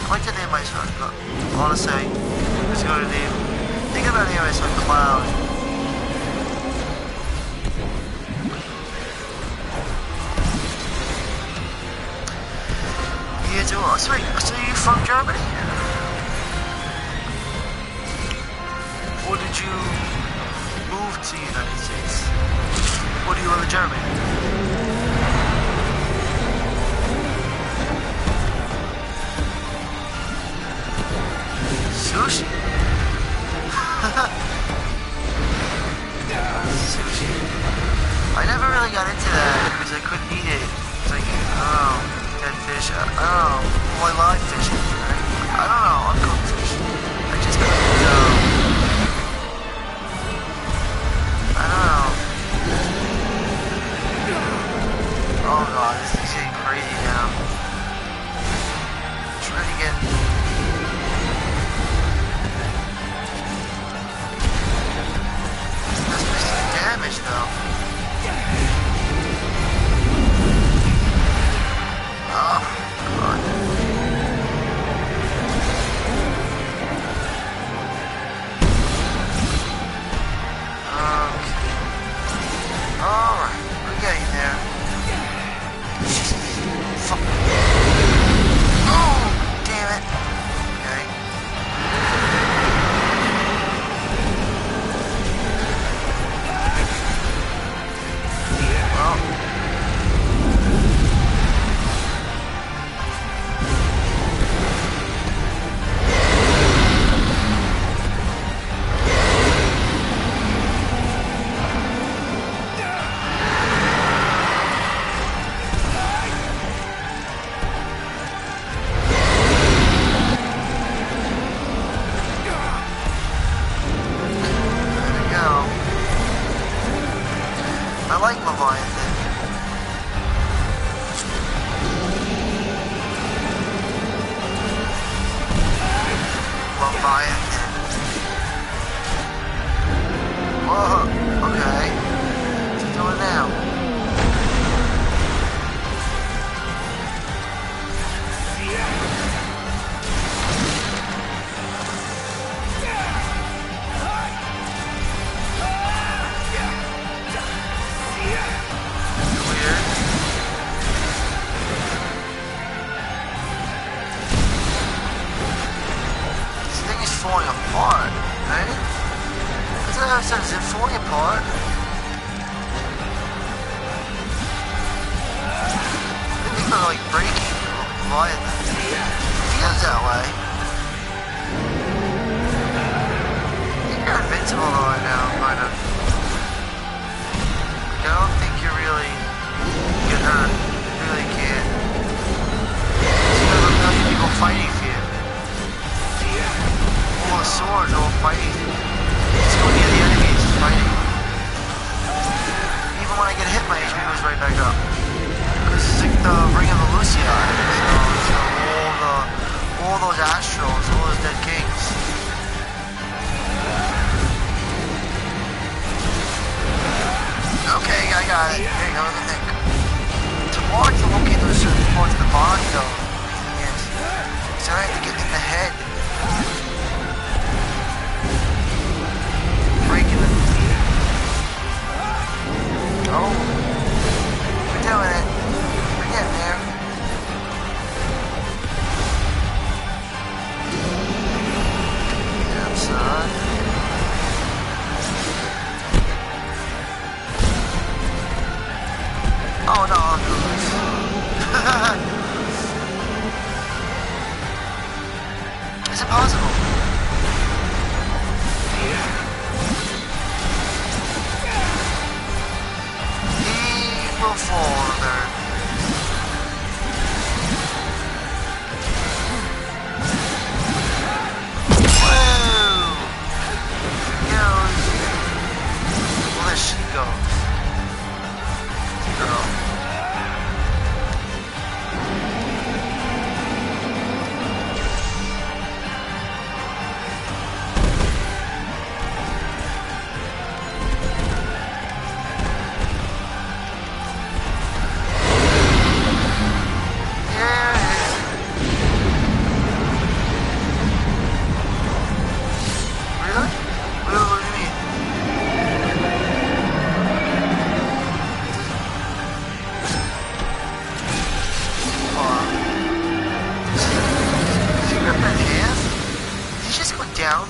I like to name my son, but honestly, I'm just going to name. Think about naming my son Cloud. Yeah, so you're from Germany? Or did you move to the United States? Or do you live in Germany? Sushi? Sushi. I never really got into that because I couldn't eat it. It's like, I don't know, dead fish. I don't know. Well, I like fishing, right? I don't know. I'm cooked fish. I just couldn't, I don't know. Oh god, this is getting crazy now. Trying to get... That's missing the damage though. Oh god. Alright, we're getting there. Fuck. Oh, damn it. Okay. Well. I like Leviathan. Leviathan. Whoa, okay. What's he doing now? Falling apart, right? That's what I said, is it falling apart? I think they're like breaking Leviathan. It feels that way. I think you're invincible though right now, kind of. I don't think you're really get hurt. You really can't. You have a million people fighting for you. All the swords are all fighting. Just go near the enemies, fighting. Even when I get hit, my HP goes right back up. Because it's like the Ring of Altissia. So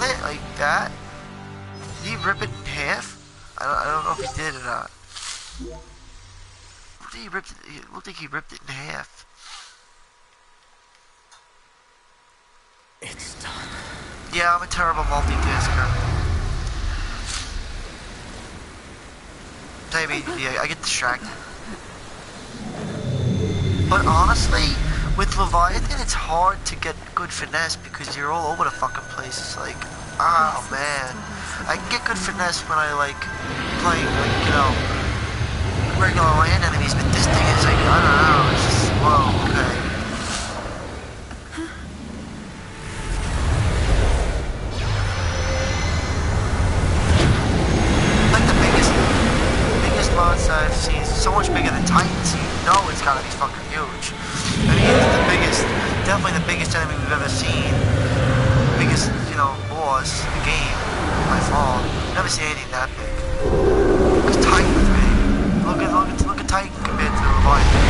it like that? Did he rip it in half? I don't know if he did or not. I don't think he ripped it in half. It's done. Yeah, I'm a terrible multitasker. Yeah, I get distracted. But honestly, with Leviathan, it's hard to get good finesse because you're all over the fucking place. It's like, oh man. I can get good finesse when I like playing, like, you know, regular land enemies, but this thing is like, I don't know, it's just, whoa, okay. Like the biggest monster I've seen is so much bigger than Titans, you know it's gotta be fucking huge. I mean, it's the biggest, definitely the biggest enemy we've ever seen. Biggest, you know, boss in the game, by far. Never seen anything that big. Because Titan's big. Look at Titan compared to Leviathan.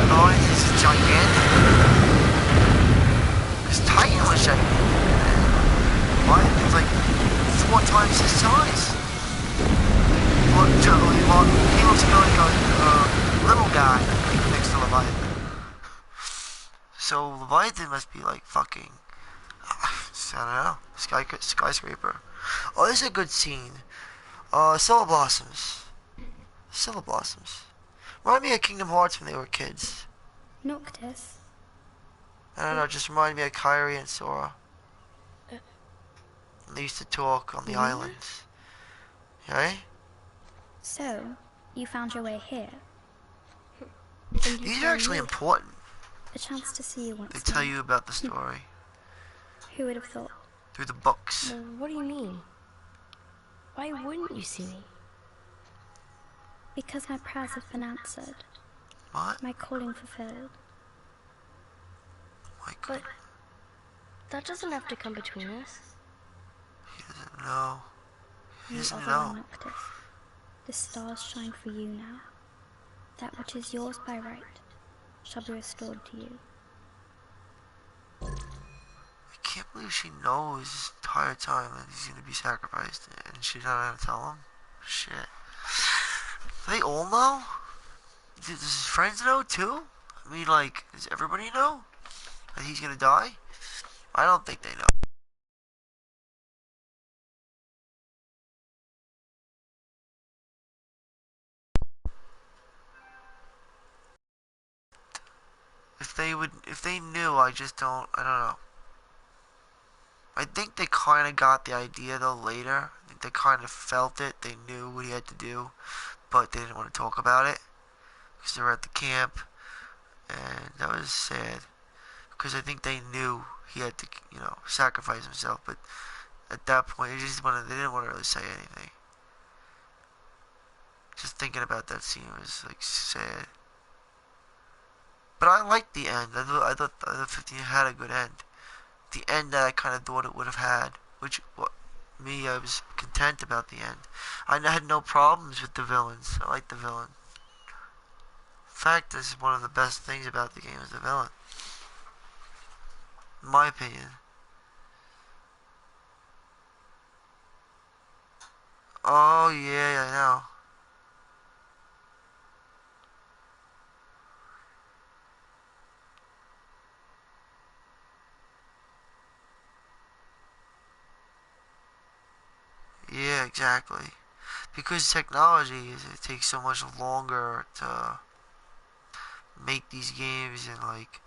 Leviathan is just gigantic. Because Titan was gigantic. Leviathan's like 4 times his size. He looks like a little guy next to Leviathan. So Leviathan must be like fucking, I don't know, skyscraper. Oh, this is a good scene. Silver Blossoms. Silver Blossoms. Remind me of Kingdom Hearts when they were kids. Noctis. I don't know, just remind me of Kyrie and Sora. They used to talk on the islands. Right? So, you found your way here. These are actually important. A chance to see you once They tell you about the story. Who would have thought? Through the books. Well, what do you mean? Why wouldn't you see me? Because my prayers have been answered. What? My calling fulfilled. But that doesn't have to come between us. He doesn't know. He doesn't You know. are the Noctis. The stars shine for you now. That which is yours by right shall be restored to you. I can't believe she knows this entire time that he's gonna be sacrificed and she's not gonna tell him. Shit. Do they all know? Does his friends know too? I mean, like, does everybody know that he's gonna die? I don't think they know. If they knew, I don't know. I think they kind of got the idea though later. I think they kind of felt it. They knew what he had to do, but they didn't want to talk about it because they were at the camp, and that was sad because I think they knew he had to, you know, sacrifice himself. But at that point, they didn't want to really say anything. Just thinking about that scene was like sad. But I liked the end. I thought 15 had a good end. The end that I kind of thought it would have had. I was content about the end. I had no problems with the villains. I liked the villain. In fact, this is one of the best things about the game is the villain. In my opinion. Oh, yeah, I know. Yeah, exactly. Because technology it takes so much longer to make these games, and like,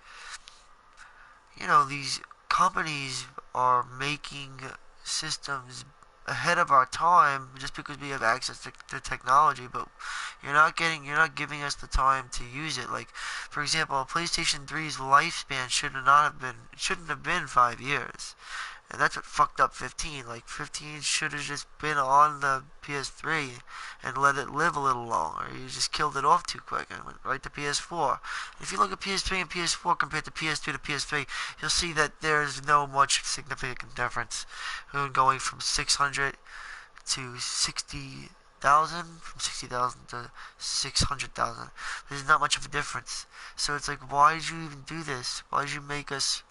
you know, these companies are making systems ahead of our time just because we have access to technology, but you're not giving us the time to use it. Like, for example, PlayStation 3's lifespan shouldn't have been 5 years. And that's what fucked up 15. Like, 15 should have just been on the PS3 and let it live a little longer. You just killed it off too quick and went right to PS4. If you look at PS3 and PS4 compared to PS2 to PS3, you'll see that there's no much significant difference. Going from 600 to 60,000, from 60,000 to 600,000. There's not much of a difference. So it's like, why did you even do this? Why did you make us...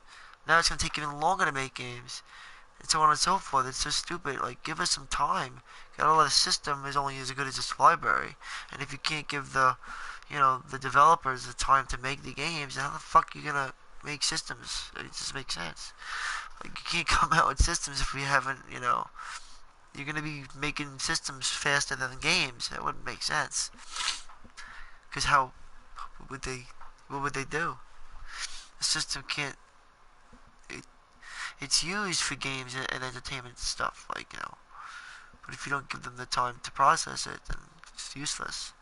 Now it's going to take even longer to make games. and so on and so forth. It's so stupid. Like, give us some time. Gotta let the system is only as good as its library. And if you can't give the, the developers the time to make the games, how the fuck are you gonna make systems? It just makes sense. Like, you can't come out with systems if we haven't, you're gonna be making systems faster than games. That wouldn't make sense. Because what would they do? The system can't, it's used for games and entertainment stuff, like, but if you don't give them the time to process it, then it's useless.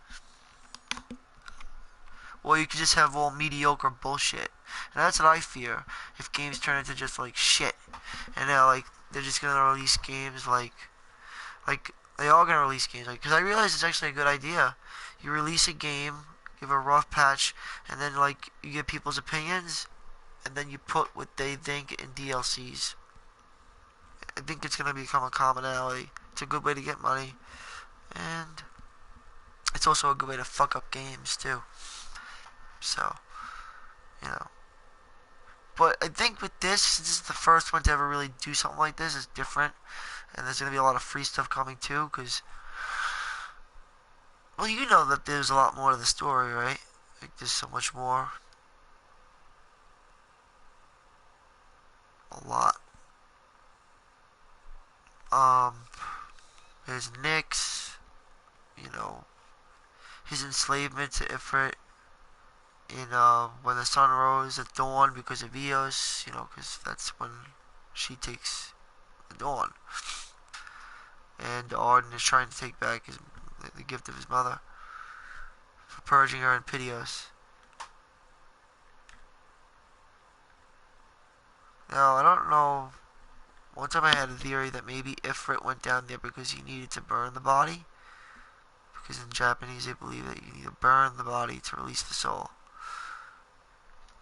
Or you could just have all mediocre bullshit. And that's what I fear, if games turn into just, like, shit. And now, like, they're just gonna release games, like, they are gonna release games, like, because I realize it's actually a good idea. You release a game, give a rough patch, and then, like, you get people's opinions, and then you put what they think in DLCs. I think it's gonna become a commonality. It's a good way to get money, and it's also a good way to fuck up games, too. So, But I think with this is the first one to ever really do something like this. It's different, and there's gonna be a lot of free stuff coming too, because, well, you know that there's a lot more to the story, right? Like, there's so much more. A lot. There's Nyx, his enslavement to Ifrit in, when the sun rose at dawn because of Eos, because that's when she takes the dawn. And Ardyn is trying to take back the gift of his mother for purging her in Pidios. Now, I don't know. One time I had a theory that maybe Ifrit went down there because he needed to burn the body. Because in Japanese they believe that you need to burn the body to release the soul.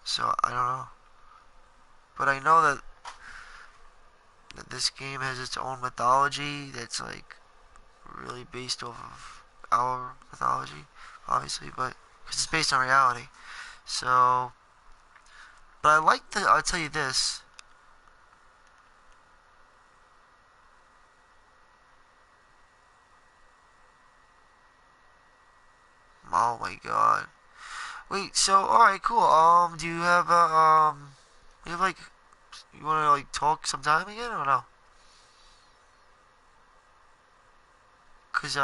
So, I don't know. But I know that this game has its own mythology that's, like, really based off of our mythology, obviously, but because it's based on reality. So, but I'll tell you this. Oh my god. Wait, so, alright, cool. Do you have, like, you wanna, like, talk sometime again, or no? Cause,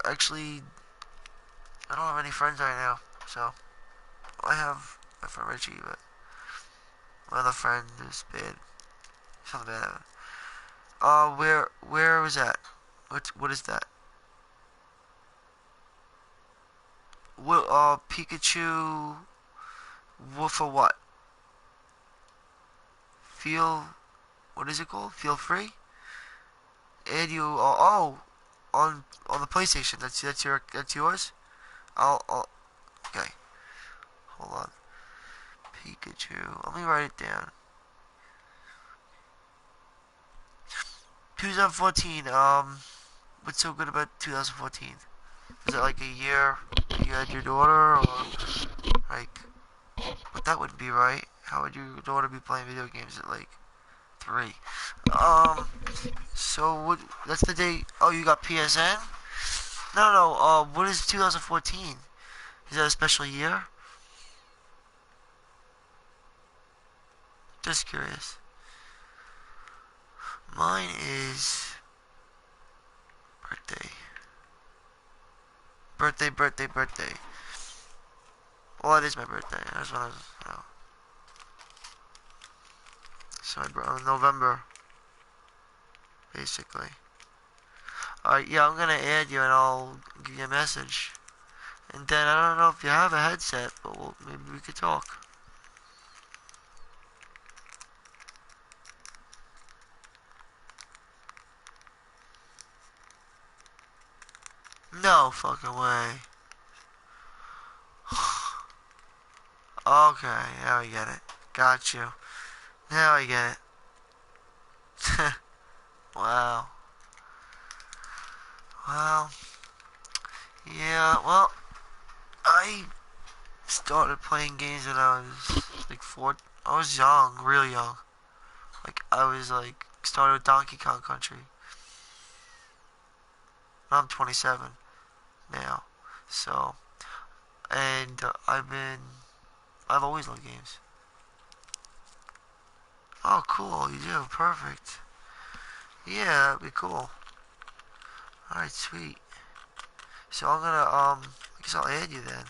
actually, I don't have any friends right now, so, I have my friend Richie, but my other friend is bad. Something bad happened. Where was that? What is that? What, Pikachu, what for what? What is it called? Feel free? And you, on the PlayStation, that's yours? Okay. Hold on. Pikachu, let me write it down. 2014, what's so good about 2014? Is it like a year you had your daughter, or, like, but that wouldn't be right. How would your daughter be playing video games at, like, 3? So, that's the day, oh, you got PSN? No, what is 2014? Is that a special year? Just curious. Mine is birthday. Birthday. Well, it is my birthday. That's when I was, So November, basically. Alright, yeah, I'm gonna add you and I'll give you a message. And then, I don't know if you have a headset, but maybe we could talk. No fucking way. Okay, now I get it. Got you. Now I get it. Wow. Well, yeah, I started playing games when I was like I was young, real young. Like, I was like, started with Donkey Kong Country. I'm 27 now. So, and I've always loved games. Oh, cool, you do, perfect. Yeah, that'd be cool. Alright, sweet. So I'm gonna, I guess I'll add you then.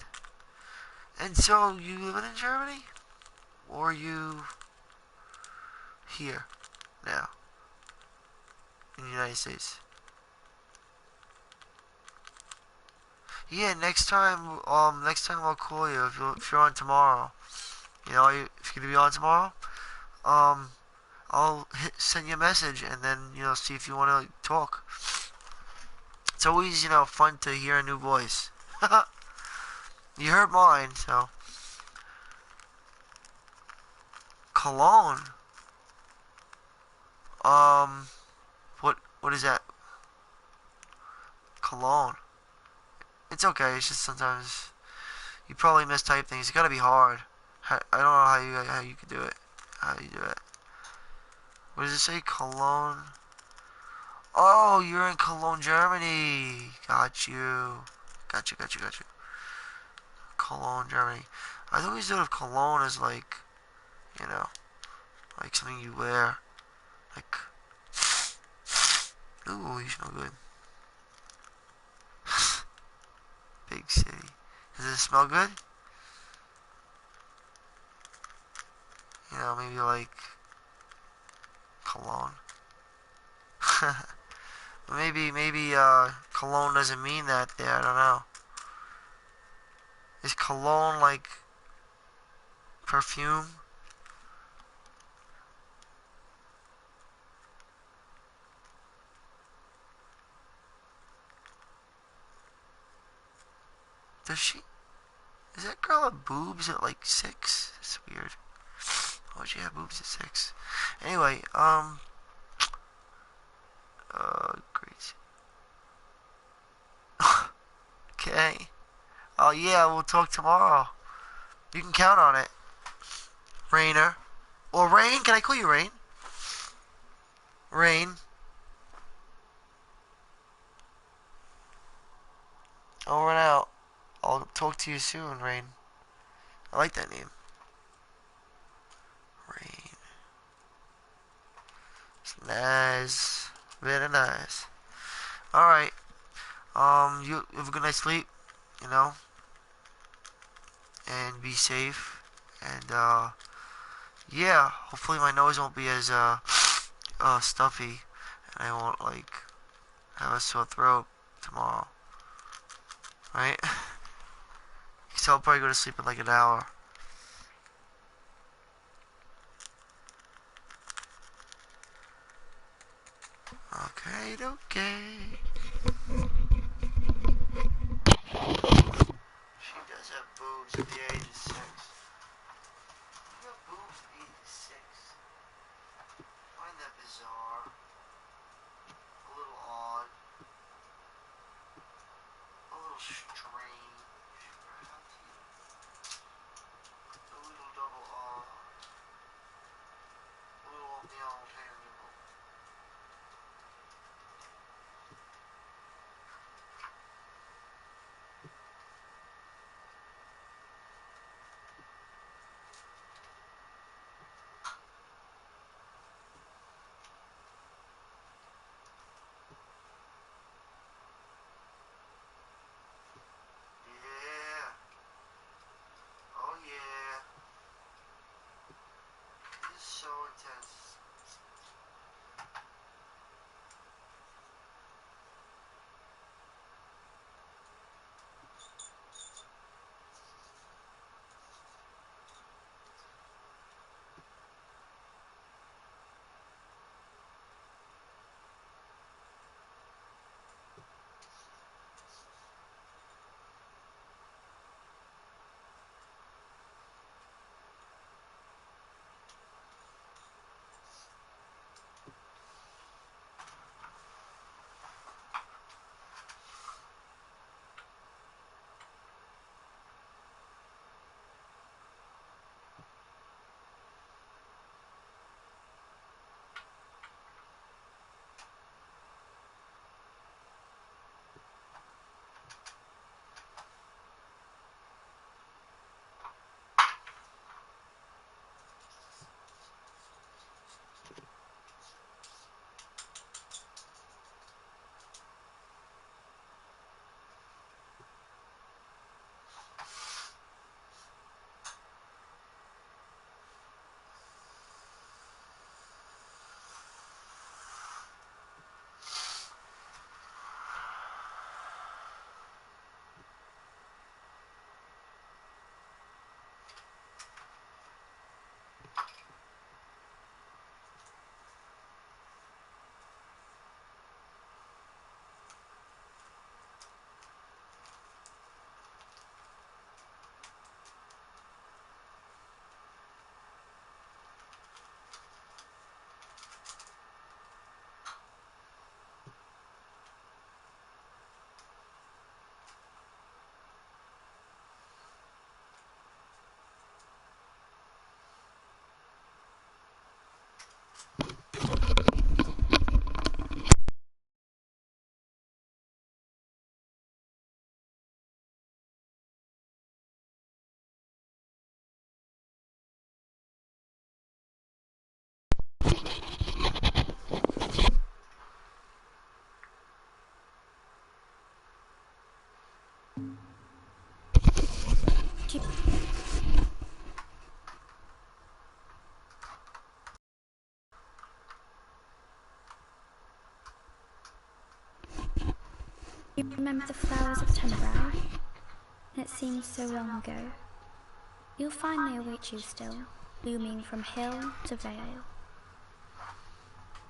And so, you living in Germany? Or are you here now? In the United States? Yeah, next time I'll call you if you're on tomorrow. You know, if you're gonna be on tomorrow, I'll send you a message and then, you know, see if you want to talk. It's always, you know, fun to hear a new voice. You heard mine, so. Cologne. What is that? Cologne. It's okay. It's just sometimes you probably mistype things. It's gotta be hard. I don't know how you could do it. How you do it? What does it say? Cologne. Oh, you're in Cologne, Germany. Got you. Got you. Cologne, Germany. I always thought of cologne as like, you know, like something you wear. Like, ooh, you smell good. Big city. Does it smell good? You know, maybe like cologne. maybe cologne doesn't mean that there. I don't know. Is cologne like perfume? Does she? Is that girl have boobs at like 6? That's weird. Why would she have boobs at 6? Anyway, great. Okay. Oh yeah, we'll talk tomorrow. You can count on it. Rainer. Or Rain, can I call you Rain? Rain. Over and out. I'll talk to you soon, Rain. I like that name. Rain. It's nice. Very nice. Alright. You have a good night's sleep, you know? And be safe. And, yeah, hopefully my nose won't be as, stuffy. And I won't, like, have a sore throat tomorrow. Right? So I'll probably go to sleep in like an hour. Okay, okay. She does have boobs at the age of 6. You got boobs at the age of 6. I find that bizarre. A little odd. A little strange. Perhaps a little double R. A little on the old tangible. Remember the flowers of Tenebrae? It seems so long ago. You'll find they await you still, blooming from hill to vale.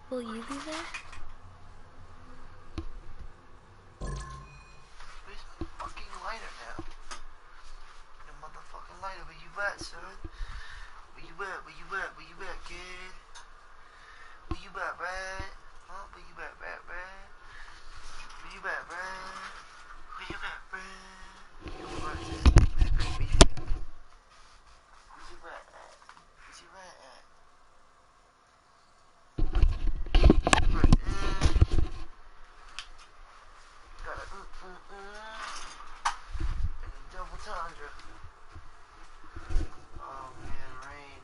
Will you be there? Where's my fucking lighter now? The motherfucking lighter, where you at, son? Where you at, where you at, where you at, kid? Where you at, Brad? Huh? Where you at, Brad? Where you at, Brad? Where you at, Brad? You at, where you at? Where you at? Where you at? Got a double tundra. Oh man, rain.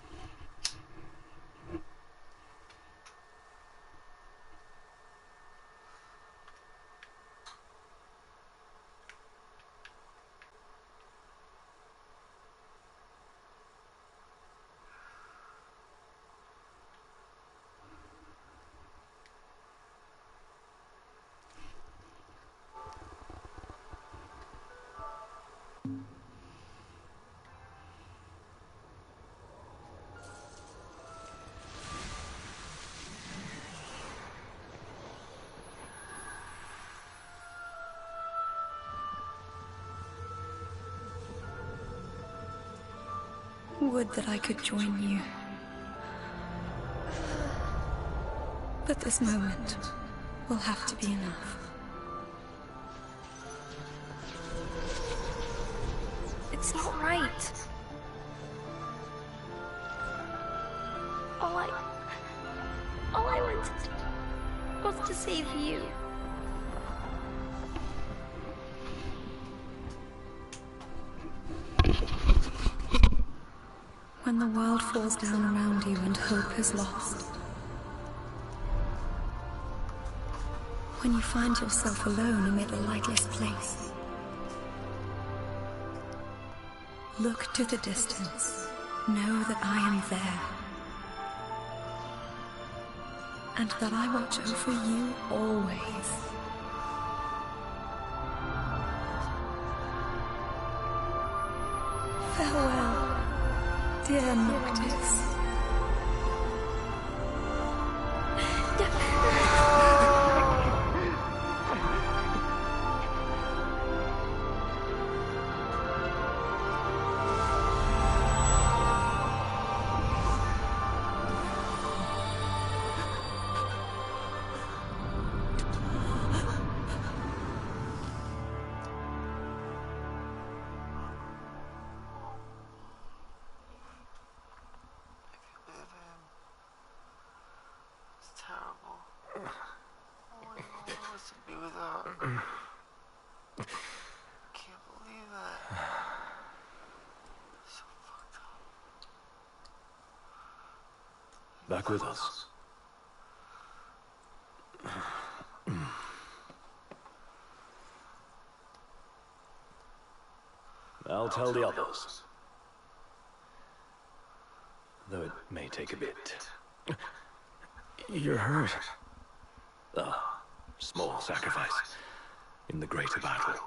Would that I could join you. But this moment will have to be enough. It's not right. All I wanted was to save you. When the world falls down around you and hope is lost. When you find yourself alone amid a lightless place. Look to the distance. Know that I am there. And that I watch over you always. Farewell. Dear Noctis. Back with us. I'll tell the others. Though it may take a bit. You're hurt. A small sacrifice in the greater battle.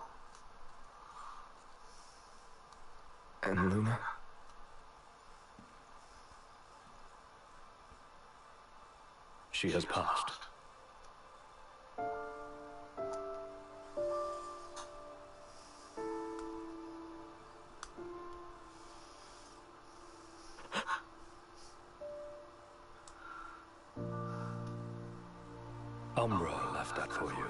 And Luna? She has passed. Umbra left that for you.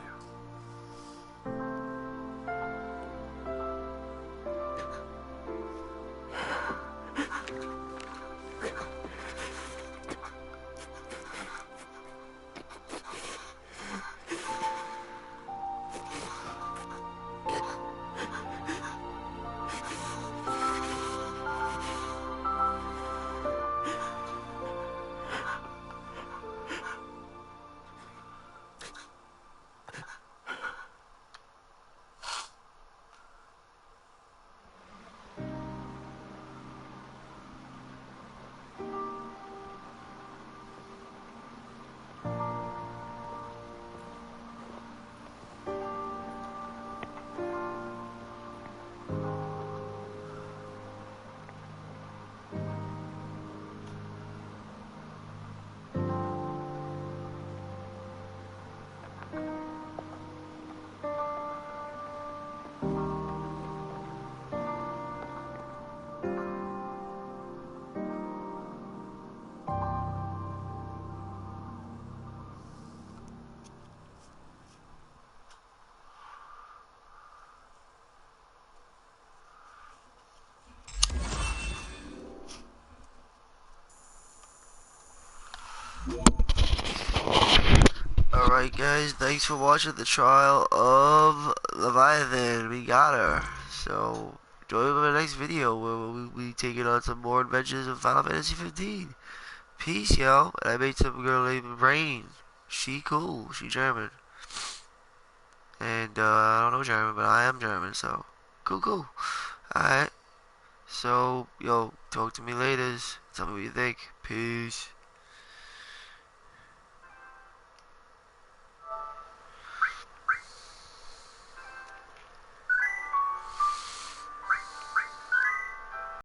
Alright guys, thanks for watching the trial of Leviathan. We got her. So, join me in my next video where we'll be taking on some more adventures of Final Fantasy 15. Peace, yo. And I made some girl named Rain. She cool. She German. And, I don't know German, but I am German, so. Cool. Alright. So, yo, talk to me later. Tell me what you think. Peace.